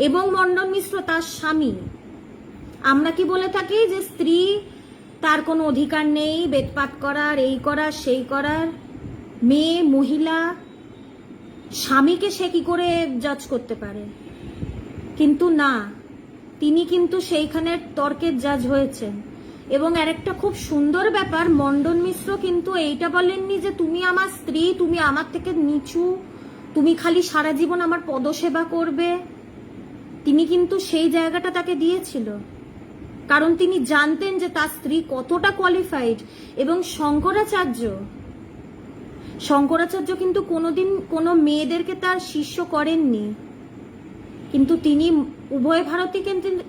এবং মন্ডন মিশ্র তার স্বামী। আমরা কি বলে থাকি যে স্ত্রী তার কোনো অধিকার নেই বেদপাত করার, এই করার, সেই করার, মেয়ে মহিলা, স্বামীকে সে কি করে জাজ করতে পারে? কিন্তু না, তিনি কিন্তু সেইখানে তর্কের জাজ হয়েছেন। এবং আরেকটা খুব সুন্দর ব্যাপার, মন্ডন মিশ্র কিন্তু এইটা বলেননি যে তুমি আমার স্ত্রী, তুমি আমার থেকে নিচু, তুমি খালি সারা জীবন আমার পদসেবা করবে। তিনি কিন্তু সেই জায়গাটা তাকে দিয়েছিল, কারণ তিনি জানতেন যে তার স্ত্রী কতটা কোয়ালিফাইড। এবং শঙ্করাচার্য কিন্তু কোনোদিন কোনো মেয়েদেরকে তার শিষ্য করেননি, কিন্তু তিনি উভয় ভারতী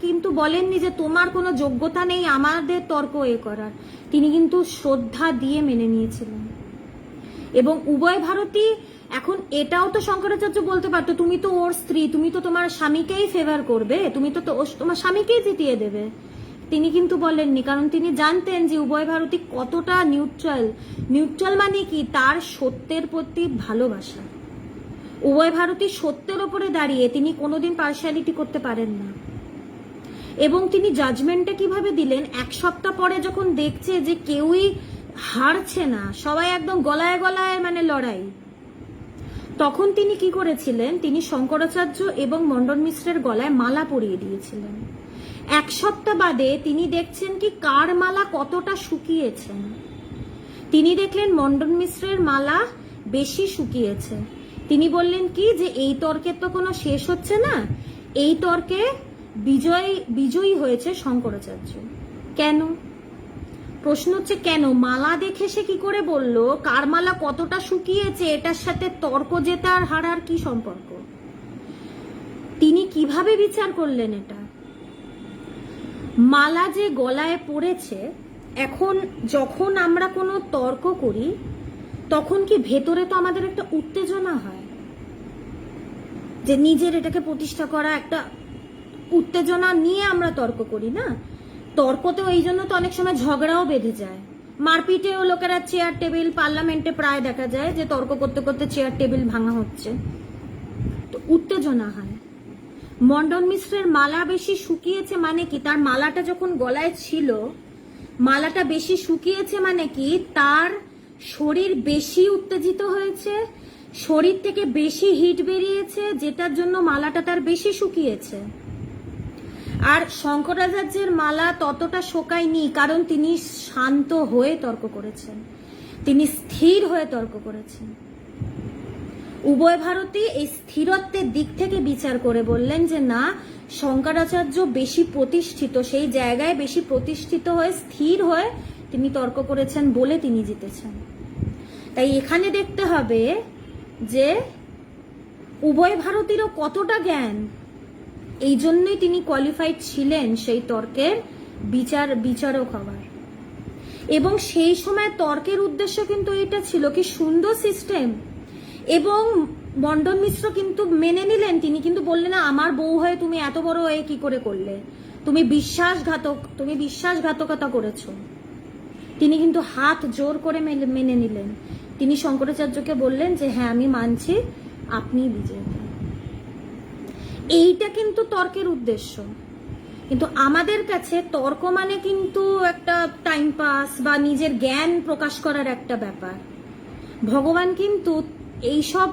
কিন্তু বলেননি যে তোমার কোনো যোগ্যতা নেই আমাদের তর্ক করার। তিনি কিন্তু শ্রদ্ধা দিয়ে মেনে নিয়েছিলেন। এবং উভয় ভারতী, এখন এটাও তো শঙ্করাচার্য বলতে পারতো তুমি তো ওর স্ত্রী, তুমি তো তোমার স্বামীকেই ফেভার করবে, তুমি তো তোমার স্বামীকেই জিতিয়ে দেবে। তিনি কিন্তু বলেননি, কারণ তিনি জানতেন যে উভয় ভারতী কতটা নিউট্রাল মানে কি, তার সত্যের প্রতি ভালোবাসা। উভয় ভারতী সত্যের ওপরে দাঁড়িয়ে, তিনি কোনোদিন পার্শিয়ালিটি করতে পারেন না। এবং তিনি জাজমেন্টে কিভাবে দিলেন, এক সপ্তাহ পরে যখন দেখছে যে কেউই হারছে না, সবাই একদম গলায় গলায় মানে লড়াই, তখন তিনি কি করেছিলেন, তিনি শঙ্করাচার্য এবং মন্ডন মিশ্রের গলায় মালা পরিয়ে দিয়েছিলেন। এক সপ্তাহ বাদে তিনি দেখছেন কি কার মালা কতটা শুকিয়েছেন। তিনি দেখলেন মন্ডন মিশ্রের মালা বেশি শুকিয়েছে। তিনি বললেন কি যে এই তর্কের তো কোনো শেষ হচ্ছে না, এই তর্কে বিজয়ী হয়েছে শঙ্করাচার্য। কেন? প্রশ্ন হচ্ছে কেন? মালা দেখে সে কি করে বলল কার মালা কতটা শুকিয়েছে? এটার সাথে তর্ক জেতার হারার কি সম্পর্ক? তিনি কিভাবে বিচার করলেন এটা? মালা যে গলায় পড়েছে, এখন যখন আমরা কোনো তর্ক করি তখন কি ভেতরে তো আমাদের একটা উত্তেজনা হয়, যে নিজের এটাকে প্রতিষ্ঠা করা, একটা উত্তেজনা নিয়ে আমরা তর্ক করি না? তর্কতে ওই জন্য তো অনেক সময় ঝগড়াও বেঁধে যায়, মারপিটেও লোকেরা চেয়ার টেবিল, পার্লামেন্টে প্রায় দেখা যায় যে তর্ক করতে করতে চেয়ার টেবিল ভাঙা হচ্ছে, তো উত্তেজনা হয়। মন্ডন মিশ্রের মালা বেশি শুকিয়েছে মানে কি, তার মালাটা যখন গলায় ছিল, মালাটা বেশি শুকিয়েছে মানে কি তার শরীর বেশি উত্তেজিত হয়েছে, শরীর থেকে বেশি হিট বেরিয়েছে, যেটার জন্য মালাটা তার বেশি শুকিয়েছে। আর শঙ্করাচার্যের মালা ততটা শোকায়নি, কারণ তিনি শান্ত হয়ে তর্ক করেছেন, তিনি স্থির হয়ে তর্ক করেছেন। উভয় ভারতী এই স্থিরত্বের দিক থেকে বিচার করে বললেন যে না, শঙ্করাচার্য বেশি প্রতিষ্ঠিত, সেই জায়গায় বেশি প্রতিষ্ঠিত হয়ে স্থির হয়ে তিনি তর্ক করেছেন বলে তিনি জিতেছেন। তাই এখানে দেখতে হবে যে উভয় ভারতীরও কতটা জ্ঞান, এই জন্যই তিনি কোয়ালিফাইড ছিলেন সেই তর্কের বিচারক হওয়ার। এবং সেই সময় তর্কের উদ্দেশ্য কিন্তু এটা ছিল কি সুন্দর সিস্টেম। এবং মন্ডন মিশ্র কিন্তু মেনে নিলেন, তিনি কিন্তু বললেন না আমার বউ হয়ে তুমি এত বড় এ কি করে করলে, তুমি বিশ্বাসঘাতকতা করেছো। তিনি কিন্তু হাত জোর করে মেনে নিলেন। তিনি শঙ্করাচার্যকে বললেন যে হ্যাঁ আমি মানছি, আপনি বিজয়ী। এইটা কিন্তু তর্কের উদ্দেশ্য। কিন্তু আমাদের কাছে তর্ক মানে কিন্তু একটা টাইম পাস বা নিজের জ্ঞান প্রকাশ করার একটা ব্যাপার। ভগবান কিন্তু এইসব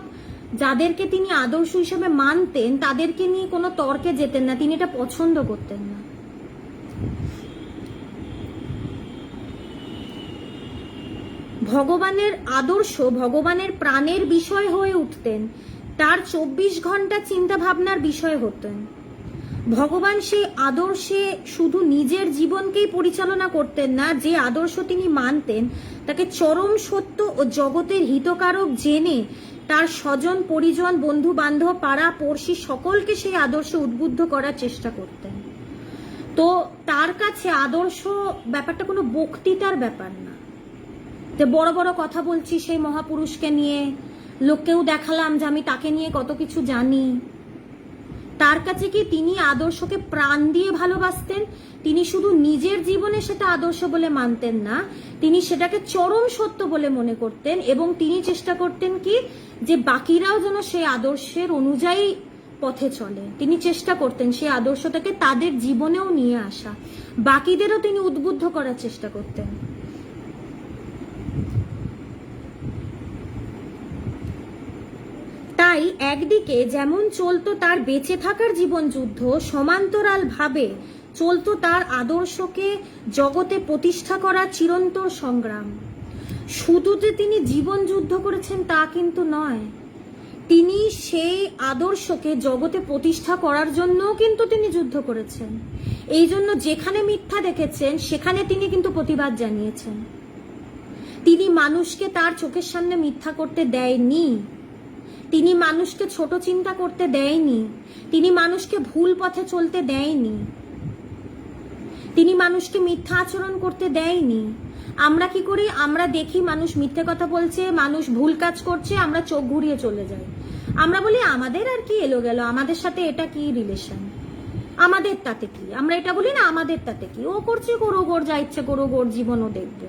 যাদেরকে তিনি আদর্শ হিসেবে মানতেন তাদেরকে নিয়ে কোনো তর্কে যেতেন না, তিনি এটা পছন্দ করতেন না। ভগবানের আদর্শ ভগবানের প্রাণের বিষয় হয়ে উঠতেন, তার 24 ঘন্টা চিন্তা ভাবনার বিষয় হতেন। ভগবান সেই আদর্শে শুধু নিজের জীবনকেই পরিচালনা করতেন না, যে আদর্শ তিনি মানতেন তাকে চরম সত্য ও জগতের হিতকারক জেনে তার স্বজন পরিজন বন্ধু বান্ধব পাড়া পড়শি সকলকে সেই আদর্শে উদ্বুদ্ধ করার চেষ্টা করতেন। তো তার কাছে আদর্শ ব্যাপারটা কোনো বক্তৃতার ব্যাপার না যে বড় বড় কথা বলছি সেই মহাপুরুষকে নিয়ে, লোককেও দেখালাম যে আমি তাকে নিয়ে কত কিছু জানি। তার কাছে কি তিনি আদর্শকে প্রাণ দিয়ে ভালোবাসতেন, তিনি শুধু নিজের জীবনে সেটা আদর্শ বলে মানতেন না, তিনি সেটাকে চরম সত্য বলে মনে করতেন এবং তিনি চেষ্টা করতেন কি যে বাকিরাও যেন সেই আদর্শের অনুযায়ী পথে চলে। তিনি চেষ্টা করতেন সেই আদর্শটাকে তাদের জীবনেও নিয়ে আসা, বাকিদেরও তিনি উদ্বুদ্ধ করার চেষ্টা করতেন। তাই একদিকে যেমন চলতো তার বেঁচে থাকার জীবন যুদ্ধ, সমান্তরাল ভাবে চলতো তার আদর্শকে জগতে প্রতিষ্ঠা করার চিরন্তর সংগ্রাম। শুধু যে তিনি জীবন যুদ্ধ করেছেন তা কিন্তু নয়, তিনি সেই আদর্শকে জগতে প্রতিষ্ঠা করার জন্যও কিন্তু তিনি যুদ্ধ করেছেন। এই জন্য যেখানে মিথ্যা দেখেছেন সেখানে তিনি কিন্তু প্রতিবাদ জানিয়েছেন। তিনি মানুষকে তার চোখের সামনে মিথ্যা করতে দেয়নি, তিনি মানুষকে ছোট চিন্তা করতে দেয়নি, তিনি মানুষকে ভুল পথে চলতে দেয়নি, তিনি মানুষকে মিথ্যা আচরণ করতে দেয়নি। আমরা কি করি, আমরা দেখি মানুষ মিথ্যে কথা বলছে, মানুষ ভুল কাজ করছে, আমরা চোখ ঘুরিয়ে চলে যাই। আমরা বলি আমাদের আর কি এলো গেল, আমাদের সাথে এটা কি রিলেশন, আমাদের তাতে কি, আমরা এটা বলি না আমাদের তাতে কি, ও করছে করুক, ওর যা ইচ্ছে করুক, ওর জীবনও দেখবে।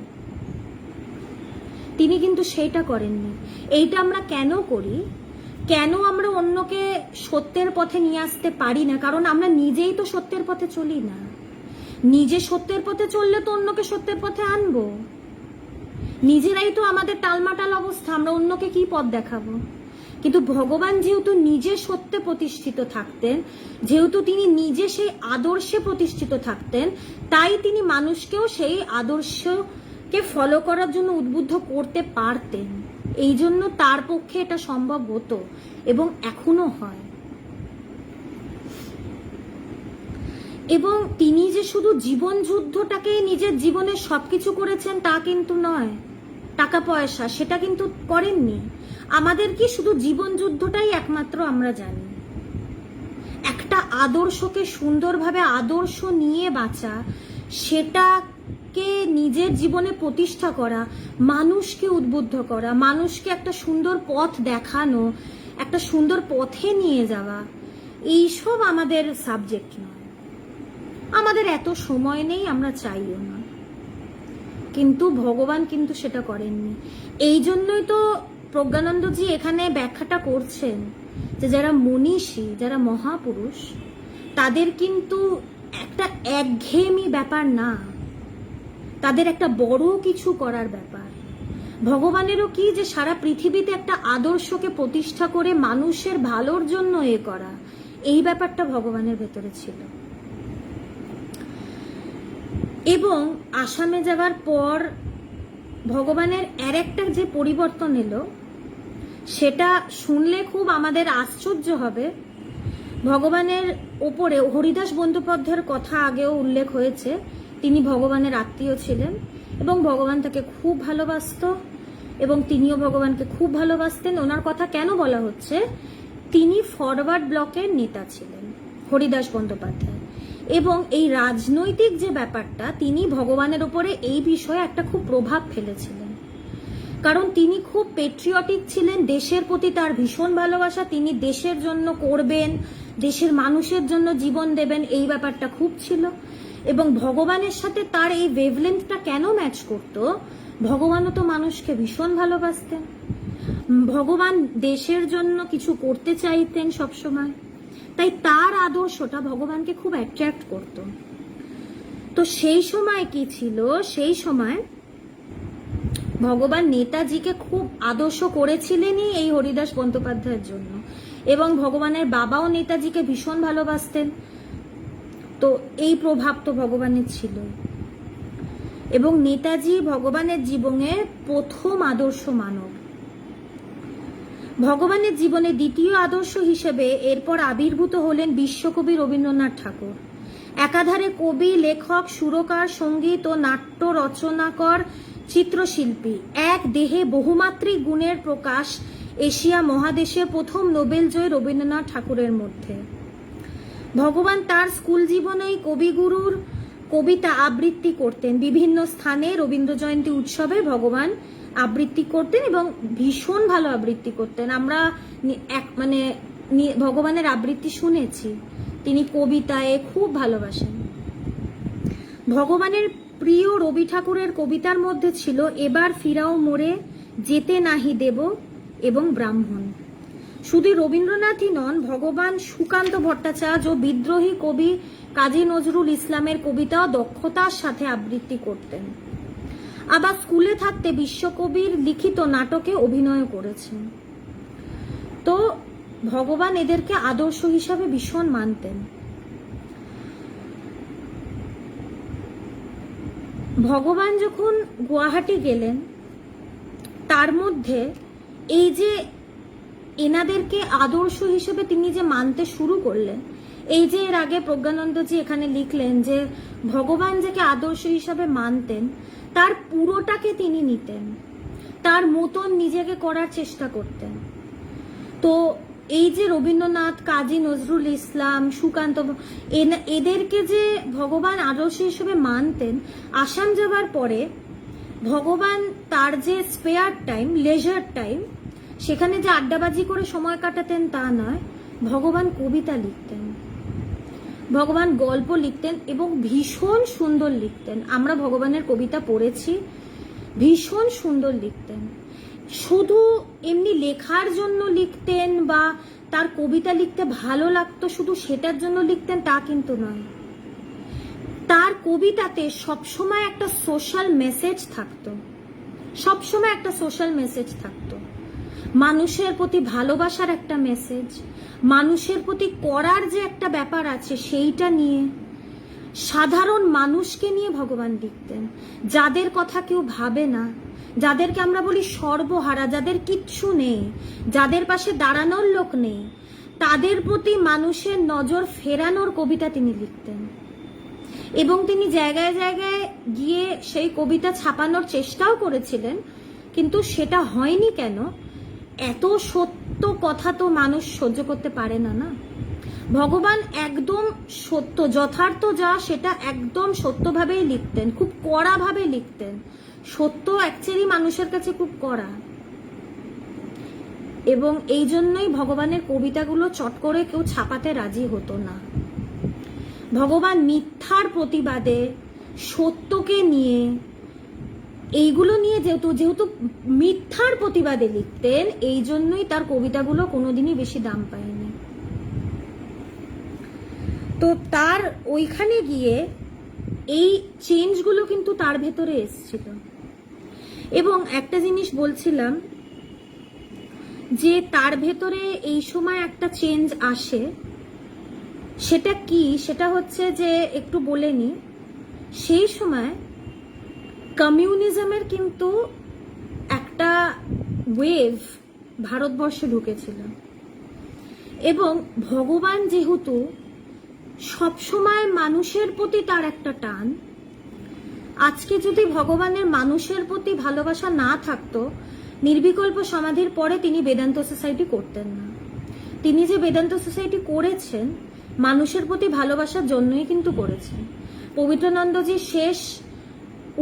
তিনি কিন্তু সেইটা করেননি। এইটা আমরা কেন করি, কেন আমরা অন্যকে সত্যের পথে নিয়ে আসতে পারি না? কারণ আমরা নিজেই তো সত্যের পথে চলি না। নিজে সত্যের পথে চললে তো অন্যকে সত্যের পথে আনবো। নিজেরাই তো আমাদের টালমাটাল অবস্থা, আমরা অন্যকে কি পথ দেখাবো? কিন্তু ভগবান যেহেতু নিজে সত্যে প্রতিষ্ঠিত থাকতেন, যেহেতু তিনি নিজে সেই আদর্শে প্রতিষ্ঠিত থাকতেন, তাই তিনি মানুষকেও সেই আদর্শকে ফলো করার জন্য উদ্বুদ্ধ করতে পারতেন। এই জন্য তার পক্ষে এটা সম্ভব হতো এবং এখনো হয়। এবং তিনি যে শুধু জীবন যুদ্ধটাকে নিজের জীবনে সবকিছু করেছেন তা কিন্তু নয়, টাকা পয়সা সেটা কিন্তু করেননি। আমাদের কি শুধু জীবন যুদ্ধটাই একমাত্র আমরা জানি। একটা আদর্শকে সুন্দরভাবে আদর্শ নিয়ে বাঁচা, সেটাকে নিজের জীবনে প্রতিষ্ঠা করা, মানুষকে উদ্বুদ্ধ করা, মানুষকে একটা সুন্দর পথ দেখানো, একটা সুন্দর পথে নিয়ে যাওয়া, এইসব আমাদের সাবজেক্ট নয়। আমাদের এত সময় নেই, আমরা চাইও না, কিন্তু ভগবান কিন্তু সেটা করেননি। এই জন্যই তো প্রজ্ঞানন্দজি এখানে ব্যাখ্যাটা করছেন যে যারা মনীষী, যারা মহাপুরুষ, তাদের কিন্তু একটা একঘেয়েমি ব্যাপার না, তাদের একটা বড় কিছু করার ব্যাপার। ভগবানেরও কি যে সারা পৃথিবীতে একটা আদর্শকে প্রতিষ্ঠা করে মানুষের ভালোর জন্য এ করা, এই ব্যাপারটা ভগবানের ভেতরে ছিল। এবং আসামে যাওয়ার পর ভগবানের একটা যে পরিবর্তন এলো, সেটা শুনলে খুব আমাদের আশ্চর্য হবে। ভগবানের ওপরে হরিদাস বন্দ্যোপাধ্যায়ের কথা আগেও উল্লেখ হয়েছে, তিনি ভগবানের আত্মীয় ছিলেন এবং ভগবান তাকে খুব ভালোবাসতো এবং তিনিও ভগবানকে খুব ভালোবাসতেন। ওনার কথা কেন বলা হচ্ছে, তিনি ফরওয়ার্ড ব্লকের নেতা ছিলেন হরিদাস বন্দ্যোপাধ্যায়, এবং এই রাজনৈতিক যে ব্যাপারটা, তিনি ভগবানের ওপরে এই বিষয়ে একটা খুব প্রভাব ফেলেছিলেন। কারণ তিনি খুব পেট্রিয়টিক ছিলেন, দেশের প্রতি তার ভীষণ ভালোবাসা, তিনি দেশের জন্য করবেন, দেশের মানুষের জন্য জীবন দেবেন, এই ব্যাপারটা খুব ছিল। এবং ভগবানের সাথে তার এই ওয়েভলেন্থটা কেন ম্যাচ করতো, ভগবানও তো মানুষকে ভীষণ ভালোবাসতেন, ভগবান দেশের জন্য কিছু করতে চাইতেন সবসময়, তাই তার আদর্শটা ভগবানকে খুব অ্যাট্রাক্ট করতো। তো সেই সময় কি ছিল, সেই সময় ভগবান নেতাজিকে খুব আদর্শ করেছিলেনই এই হরিদাস বন্দ্যোপাধ্যায়ের জন্য, এবং ভগবানের বাবাও নেতাজিকে ভীষণ ভালোবাসতেন। তো এই প্রভাব তো ভগবানের ছিল, এবং নেতাজি ভগবানের জীবনের প্রথম আদর্শ মানব। ভগবানের জীবনে দ্বিতীয় আদর্শ হিসেবে এরপর আবির্ভূত হলেন বিশ্বকবি রবীন্দ্রনাথ ঠাকুর। একাধারে কবি, লেখক, সুরকার, সঙ্গীত ও নাট্য রচনাকর, চিত্রশিল্পী, এক দেহে বহুমাত্রিক গুণের প্রকাশ এশিয়া মহাদেশে প্রথম নোবেল জয়ী রবীন্দ্রনাথ ঠাকুরের মধ্যে। ভগবান তার স্কুল জীবনেই কবিগুরুর কবিতা আবৃত্তি করতেন। বিভিন্ন স্থানে রবীন্দ্র জয়ন্তী উৎসবে ভগবান আবৃত্তি করতেন এবং ভীষণ ভালো আবৃত্তি করতেন। আমরা ভগবানের আবৃত্তি শুনেছি, তিনি কবিতায় খুব ভালোবাসেন। ভগবানের প্রিয় রবি ঠাকুরের কবিতার মধ্যে ছিল এবার ফিরাও মোরে, যেতে নাহি দেব এবং ব্রাহ্মণ। শুধু রবীন্দ্রনাথই নন, ভগবান সুকান্ত ভট্টাচার্য ও বিদ্রোহী কবি কাজী নজরুল ইসলামের কবিতাও দক্ষতার সাথে আবৃত্তি করতেন। আবার স্কুলে থাকতে বিশ্বকবির লিখিত নাটকে অভিনয় করেছেন। তো ভগবান এদেরকে আদর্শ হিসাবে ভীষণ মানতেন। ভগবান যখন গুয়াহাটি গেলেন, তার মধ্যে এই যে এনাদেরকে আদর্শ হিসেবে তিনি যে মানতে শুরু করলেন, এই যে এর আগে প্রজ্ঞানন্দজি এখানে লিখলেন যে ভগবান যাকে আদর্শ হিসাবে মানতেন তার পুরোটাকে তিনি নিতেন, তার মতন নিজেকে করার চেষ্টা করতেন। তো এই যে রবীন্দ্রনাথ, কাজী নজরুল ইসলাম, সুকান্ত, এদেরকে যে ভগবান আদর্শ হিসেবে মানতেন, আসাম যাবার পরে ভগবান তার যে স্পেয়ার টাইম, লেজার টাইম, সেখানে যে আড্ডাবাজি করে সময় কাটাতেন তা নয়, ভগবান কবিতা লিখতেন, ভগবান গল্প লিখতেন এবং ভীষণ সুন্দর লিখতেন। আমরা ভগবানের কবিতা পড়েছি, ভীষণ সুন্দর লিখতেন। শুধু এমনি লেখার জন্য লিখতেন বা তার কবিতা লিখতে ভালো লাগতো শুধু সেটার জন্য লিখতেন তা কিন্তু নয়। তার কবিতাতে সবসময় একটা সোশ্যাল মেসেজ থাকতো, সবসময় একটা সোশ্যাল মেসেজ থাকতো, মানুষের প্রতি ভালোবাসার একটা মেসেজ, মানুষের প্রতি করার যে একটা ব্যাপার আছে সেইটা নিয়ে, সাধারণ মানুষকে নিয়ে ভগবান লিখতেন, যাদের কথা কেউ ভাবে না, যাদেরকে আমরা বলি সর্বহারা, যাদের কিচ্ছু নেই, যাদের পাশে দাঁড়ানোর লোক নেই, তাদের প্রতি মানুষের নজর ফেরানোর কবিতা তিনি লিখতেন। এবং তিনি জায়গায় জায়গায় গিয়ে সেই কবিতা ছাপানোর চেষ্টাও করেছিলেন, কিন্তু সেটা হয়নি কেন? এত সত্য কথা তো মানুষ সহ্য করতে পারে না। না, ভগবান একদম সত্য, যথার্থ যা সেটা একদম সত্যভাবেই লিখতেন, খুব কড়াভাবে লিখতেন। সত্য অ্যাকচুয়ালি মানুষের কাছে খুব কড়া, এবং এই জন্যই ভগবানের কবিতাগুলো চট করে কেউ ছাপাতে রাজি হতো না। ভগবান মিথ্যার প্রতিবাদে, সত্যকে নিয়ে, এইগুলো নিয়ে যেহেতু মিথ্যার প্রতিবাদে লিখতেন, এই জন্যই তার কবিতাগুলো কোনোদিনই বেশি দাম পায়নি। তো তার ওইখানে গিয়ে এই চেঞ্জগুলো কিন্তু তার ভেতরে এসেছিল। এবং একটা জিনিস বলছিলাম যে তার ভেতরে এই সময় একটা চেঞ্জ আসে, সেটা কি? সেটা হচ্ছে যে একটু বলে নি, সেই সময় কমিউনিজমের কিন্তু একটা ওয়েভ ভারতবর্ষে ঢুকেছিল, এবং ভগবান যেহেতু সবসময় মানুষের প্রতি তার একটা টান, আজকে যদি ভগবানের মানুষের প্রতি ভালোবাসা না থাকতো, নির্বিকল্প সমাধির পরে তিনি বেদান্ত সোসাইটি করতেন না। তিনি যে বেদান্ত সোসাইটি করেছেন মানুষের প্রতি ভালোবাসার জন্যই কিন্তু করেছেন। পবিত্রানন্দজির শেষ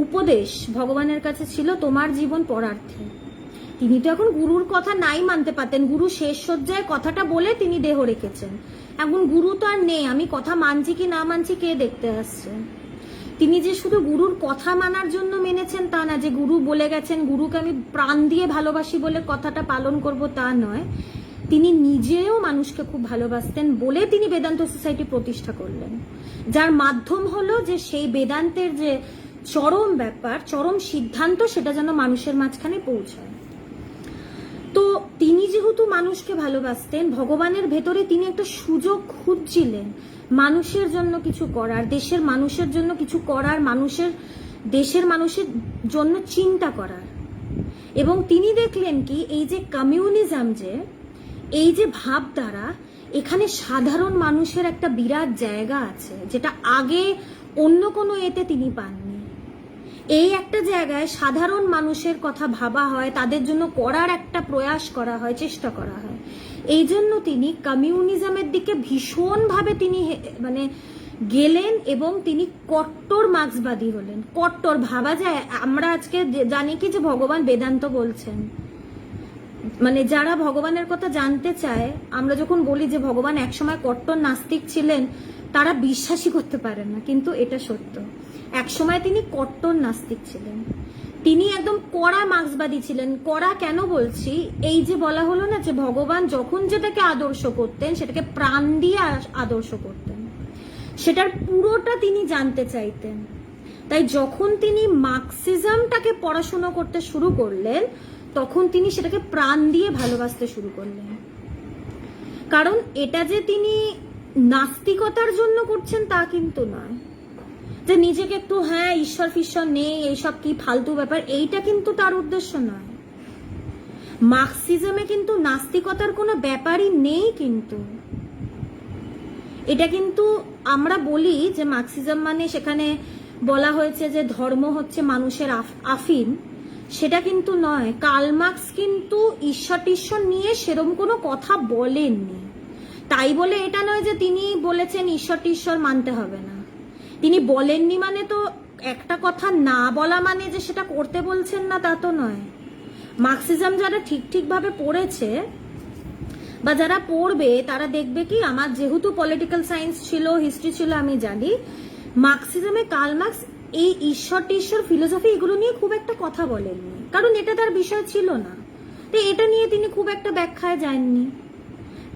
উপদেশ ভগবানের কাছে ছিল তোমার জীবন পরার্থে। তিনি তো এখন গুরুর কথা নাই মানতে পারতেন, গুরু শেষ সজ্জায় কথাটা বলে তিনি দেহ রেখেছেন। এখন গুরু তো আর নেই, আমি কথা মানছি কি না মানছি কে দেখতে আসছে। তিনি যে শুধু গুরুর কথা মানার জন্য মেনেছেন তা না, যে গুরু বলে গেছেন গুরুকে আমি প্রাণ দিয়ে ভালোবাসি বলে কথাটা পালন করব তা নয়, তিনি নিজেও মানুষকে খুব ভালোবাসতেন বলে তিনি বেদান্ত সোসাইটি প্রতিষ্ঠা করলেন, যার মাধ্যম হলো যে সেই বেদান্তের যে চরম ব্যাপার, চরম সিদ্ধান্ত, সেটা যেন মানুষের মাঝখানে পৌঁছায়। তো তিনি যেহেতু মানুষকে ভালোবাসতেন, ভগবানের ভেতরে তিনি একটা সুযোগ খুঁজছিলেন মানুষের জন্য কিছু করার, দেশের মানুষের জন্য কিছু করার, দেশের মানুষের জন্য চিন্তা করার। এবং তিনি দেখলেন কি এই যে কমিউনিজম, যে এই যে ভাবধারা, এখানে সাধারণ মানুষের একটা বিরাট জায়গা আছে যেটা আগে অন্য কোনো এতে তিনি পাননি। এই একটা জায়গায় সাধারণ মানুষের কথা ভাবা হয়, তাদের জন্য করার একটা প্রয়াস করা হয়, চেষ্টা করা হয়। এই জন্য তিনি কমিউনিজমের দিকে ভীষণভাবে তিনি মানে গেলেন এবং তিনি কট্টর মার্ক্সবাদী হলেন। কট্টর ভাবা যায়, আমরা আজকে জানি কি যে ভগবান বেদান্ত বলছেন, মানে যারা ভগবানের কথা জানতে চায়, আমরা যখন বলি যে ভগবান একসময় কট্টর নাস্তিক ছিলেন, তারা বিশ্বাসই করতে পারেন না, কিন্তু এটা সত্য। একসময় তিনি কট্টর নাস্তিক ছিলেন, তিনি একদম কড়া মার্ক্সবাদী ছিলেন। কড়া কেন বলছি, এই যে বলা হলো না যে ভগবান যখন যেটাকে আদর্শ করতেন সেটাকে প্রাণ দিয়ে আদর্শ করতেন, সেটার পুরোটা তিনি জানতে চাইতেন। তাই যখন তিনি মার্ক্সিজমটাকে পড়াশোনা করতে শুরু করলেন, তখন তিনি সেটাকে প্রাণ দিয়ে ভালোবাসতে শুরু করলেন। কারণ এটা যে তিনি নাস্তিকতার জন্য করছেন তা কিন্তু নয়, যে নিজেকে একটু হ্যাঁ ঈশ্বর ফিশ্বর নেই, এইসব কি ফালতু ব্যাপার, এইটা কিন্তু তার উদ্দেশ্য নয়। মার্ক্সিজমে কিন্তু নাস্তিকতার কোনো ব্যাপারই নেই। কিন্তু এটা কিন্তু আমরা বলি যে মার্ক্সিজম মানে সেখানে বলা হয়েছে যে ধর্ম হচ্ছে মানুষের আফিম, সেটা কিন্তু নয়। কার্ল মার্ক্স কিন্তু ঈশ্বর টিশ্বর নিয়ে সেরকম কোনো কথা বলেননি। তাই বলে এটা নয় যে তিনি বলেছেন ঈশ্বর টিশ্বর মানতে হবে না। তিনি বলেননি মানে তো একটা কথা না বলা মানে যে সেটা করতে বলছেন না তা তো নয়। মার্ক্সিজম যারা ঠিকভাবে পড়েছে বা যারা পড়বে তারা দেখবে কি, আমার যেহেতু পলিটিক্যাল সায়েন্স ছিল, হিস্ট্রি ছিল, আমি জানি মার্ক্সিজমে কার্ল মার্ক্স এই ঈশ্বর টিশ্বর ফিলোসফি এগুলো নিয়ে খুব একটা কথা বলেননি, কারণ এটা তার বিষয় ছিল না। তো এটা নিয়ে তিনি খুব একটা ব্যাখ্যায় যাননি।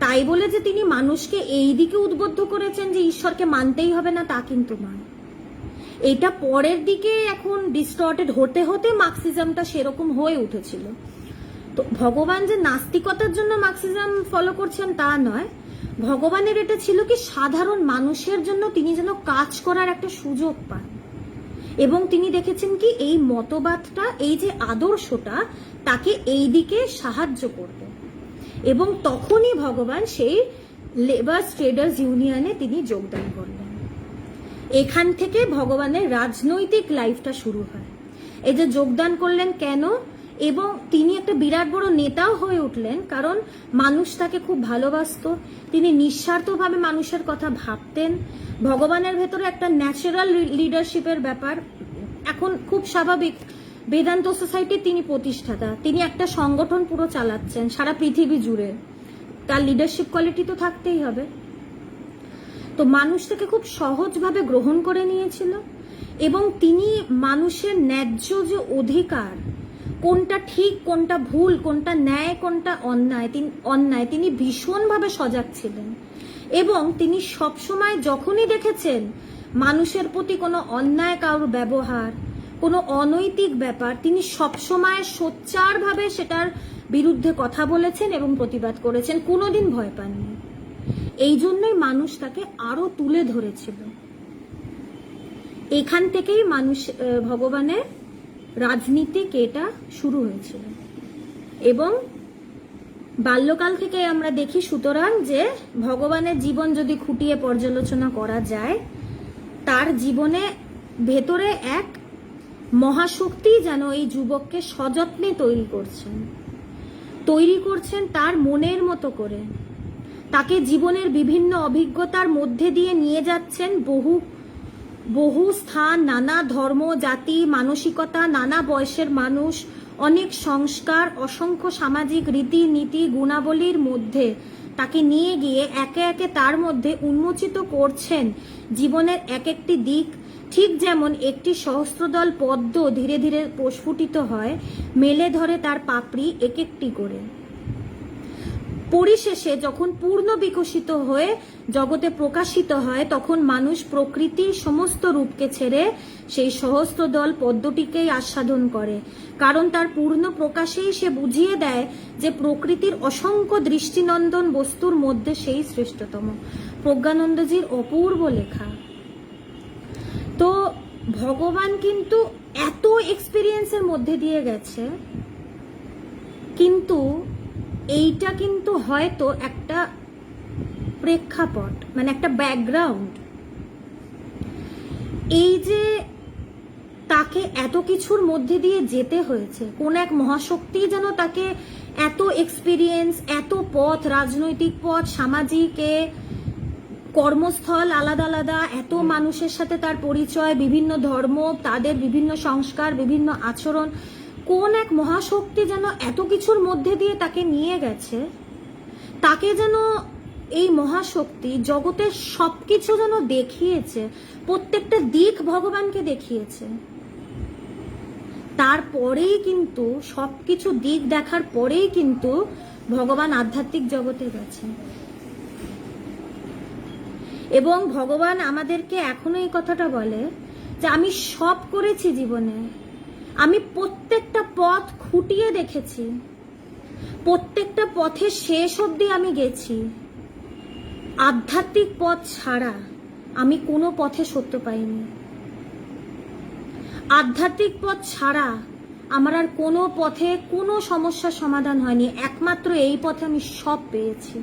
তাই বলে যে তিনি মানুষকে এই দিকে উদ্বুদ্ধ করেছেন যে ঈশ্বরকে মানতেই হবে না, তা কিন্তু নয়। এটা পরের দিকে এখন ডিস্টর্টেড হতে হতে মার্ক্সিজমটা সেরকম হয়ে উঠেছিল। তো ভগবান যে নাস্তিকতার জন্য মার্ক্সিজম ফলো করছেন তা নয়, ভগবানের এটা ছিল কি সাধারণ মানুষের জন্য তিনি যেন কাজ করার একটা সুযোগ পান। এবং তিনি দেখেছেন কি এই মতবাদটা, এই যে আদর্শটা, তাকে এই দিকে সাহায্য করবে। এবং তখনই ভগবান সেই লেবার ট্রেডার্স ইউনিয়নে তিনি যোগদান করলেন। এখান থেকে ভগবানের রাজনৈতিক লাইফটা শুরু হয়। এই যে যোগদান করলেন কেন, এবং তিনি একটা বিরাট বড় নেতাও হয়ে উঠলেন, কারণ মানুষ তাকে খুব ভালোবাসতো। তিনি নিঃস্বার্থভাবে মানুষের কথা ভাবতেন। ভগবানের ভেতরে একটা ন্যাচারাল লিডারশিপের ব্যাপার। এখন খুব স্বাভাবিক, বেদান্ত সোসাইটির তিনি প্রতিষ্ঠাতা, তিনি একটা সংগঠন পুরো চালাচ্ছেন সারা পৃথিবী জুড়ে, তার লিডারশিপ কোয়ালিটি তো থাকতেই হবে। তো মানুষ তাকে খুব সহজভাবে গ্রহণ করে নিয়েছিল এবং তিনি মানুষের ন্যায্য যে অধিকার, কোনটা ঠিক কোনটা ভুল, কোনটা ন্যায় কোনটা অন্যায়, তিনি ভীষণভাবে সজাগ ছিলেন। এবং তিনি সবসময় যখনই দেখেছেন মানুষের প্রতি কোনো অন্যায় কারোর ব্যবহার, কোনো অনৈতিক ব্যাপার, তিনি সবসময় সোচ্চারভাবে সেটার বিরুদ্ধে কথা বলেছেন এবং প্রতিবাদ করেছেন, কোনোদিন ভয় পাননি। এই জন্যই মানুষ তাকে আরো তুলে ধরেছিল। এখান থেকেই মানুষ ভগবানের রাজনীতিক এটা শুরু হয়েছিল। এবং বাল্যকাল থেকে আমরা দেখি সুতরাং যে ভগবানের জীবন যদি খুঁটিয়ে পর্যালোচনা করা যায়, তার জীবনে ভেতরে এক মহাশক্তি যেন এই যুবককে সযত্নে তৈরি করছেন তার মনের মতো করে। তাকে জীবনের বিভিন্ন অভিজ্ঞতার মধ্যে দিয়ে নিয়ে যাচ্ছেন, বহু বহু স্থান, নানা ধর্ম, জাতি, মানসিকতা, নানা বয়সের মানুষ, অনেক সংস্কার, অসংখ্য সামাজিক রীতিনীতি, গুণাবলীর মধ্যে তাকে নিয়ে গিয়ে একে একে তার মধ্যে উন্মোচিত করছেন জীবনের এক একটি দিক। ঠিক যেমন একটি সহস্রদল পদ্ম ধীরে ধীরে প্রস্ফুটিত হয়, মেলে ধরে তার পাপড়ি এক একটি করে। পরিশেষে যখন পূর্ণ বিকশিত হয়ে জগতে প্রকাশিত হয়, তখন মানুষ প্রকৃতির সমস্ত রূপকে ছেড়ে সেই সহস্রদল পদ্মটিকেই আস্বাদন করে, কারণ তার পূর্ণ প্রকাশেই সে বুঝিয়ে দেয় যে প্রকৃতির অসংখ্য দৃষ্টিনন্দন বস্তুর মধ্যে সেই শ্রেষ্ঠতম। প্রজ্ঞানন্দজির অপূর্ব লেখা। তো ভগবান কিন্তু এত এক্সপিরিয়েন্সের মধ্যে দিয়ে গেছে, কিন্তু এইটা কিন্তু হয়তো একটা প্রেক্ষাপট, মানে একটা ব্যাকগ্রাউন্ড। এই যে তাকে এত কিছুর মধ্যে দিয়ে যেতে হয়েছে, কোন এক মহাশক্তি যেন তাকে এত এক্সপিরিয়েন্স, এত পথ, রাজনৈতিক পথ, সামাজিক কর্মস্থল আলাদা আলাদা, এত মানুষের সাথে তার পরিচয়, বিভিন্ন ধর্ম, তাদের বিভিন্ন সংস্কার, বিভিন্ন আচরণ, কোন এক মহাশক্তি যেন এত কিছুর মধ্যে দিয়ে তাকে নিয়ে গেছে। তাকে যেন এই মহাশক্তি জগতের সবকিছু যেন দেখিয়েছে, প্রত্যেকটা দিক ভগবানকে দেখিয়েছে। তারপরেই কিন্তু সবকিছু দিক দেখার পরেই কিন্তু ভগবান আধ্যাত্মিক জগতে গেছে। এবং ভগবান আমাদেরকে এখনো এই কথাটা বলে যে আমি সব করেছি জীবনে, আমি প্রত্যেকটা পথ খুঁটিয়ে দেখেছি, প্রত্যেকটা পথের শেষ অবধি আমি গেছি। আধ্যাত্মিক পথ ছাড়া আমি কোনো পথে সত্য পাইনি। আধ্যাত্মিক পথ ছাড়া আমার আর কোনো পথে কোনো সমস্যার সমাধান হয়নি, একমাত্র এই পথে আমি সব পেয়েছি।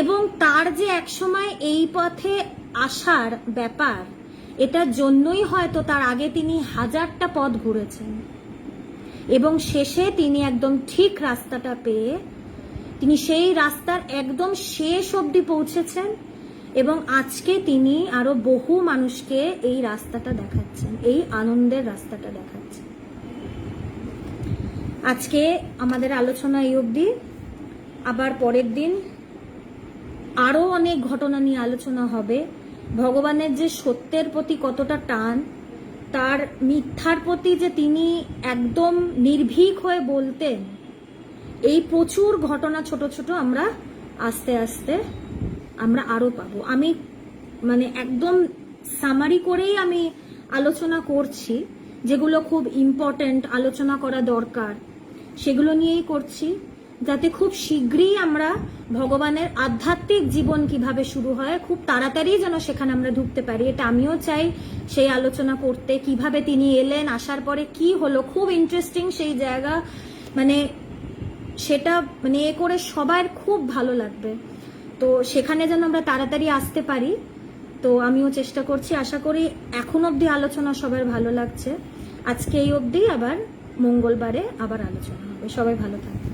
এবং তার যে একসময় এই পথে আসার ব্যাপার, এটার জন্যই হয়তো তার আগে তিনি 1000টা পথ ঘুরেছেন এবং শেষে তিনি একদম ঠিক রাস্তাটা পেয়ে তিনি সেই রাস্তার একদম শেষ অবধি পৌঁছেছেন এবং আজকে তিনি আরো বহু মানুষকে এই রাস্তাটা দেখাচ্ছেন, এই আনন্দের রাস্তাটা দেখাচ্ছেন। আজকে আমাদের আলোচনা এই অবধি। আবার পরের দিন আরো অনেক ঘটনা নিয়ে আলোচনা হবে। ভগবানের যে সত্যের প্রতি কতটা টান, তার মিথ্যার প্রতি যে তিনি একদম নির্ভীক হয়ে বলতেন, এই প্রচুর ঘটনা ছোট ছোট আমরা আস্তে আস্তে আমরা আরো পাবো। আমি মানে একদম সামারি করেই আমি আলোচনা করছি, যেগুলো খুব ইম্পর্টেন্ট আলোচনা করা দরকার সেগুলো নিয়েই করছি, যাতে খুব শীঘ্রই আমরা ভগবানের আধ্যাত্মিক জীবন কিভাবে শুরু হয় খুব তাড়াতাড়ি যেন সেখানে আমরা ঢুকতে পারি। এটা আমিও চাই সেই আলোচনা করতে, কিভাবে তিনি এলেন, আসার পরে কি হলো, খুব ইন্টারেস্টিং সেই জায়গা, মানে সেটা মানে এ করে সবার খুব ভালো লাগবে। তো সেখানে যেন আমরা তাড়াতাড়ি আসতে পারি, তো আমিও চেষ্টা করছি। আশা করি এখন অবধি আলোচনা সবার ভালো লাগছে। আজকে এই অবধি, আবার মঙ্গলবারে আবার আলোচনা হবে। সবাই ভালো থাকবে।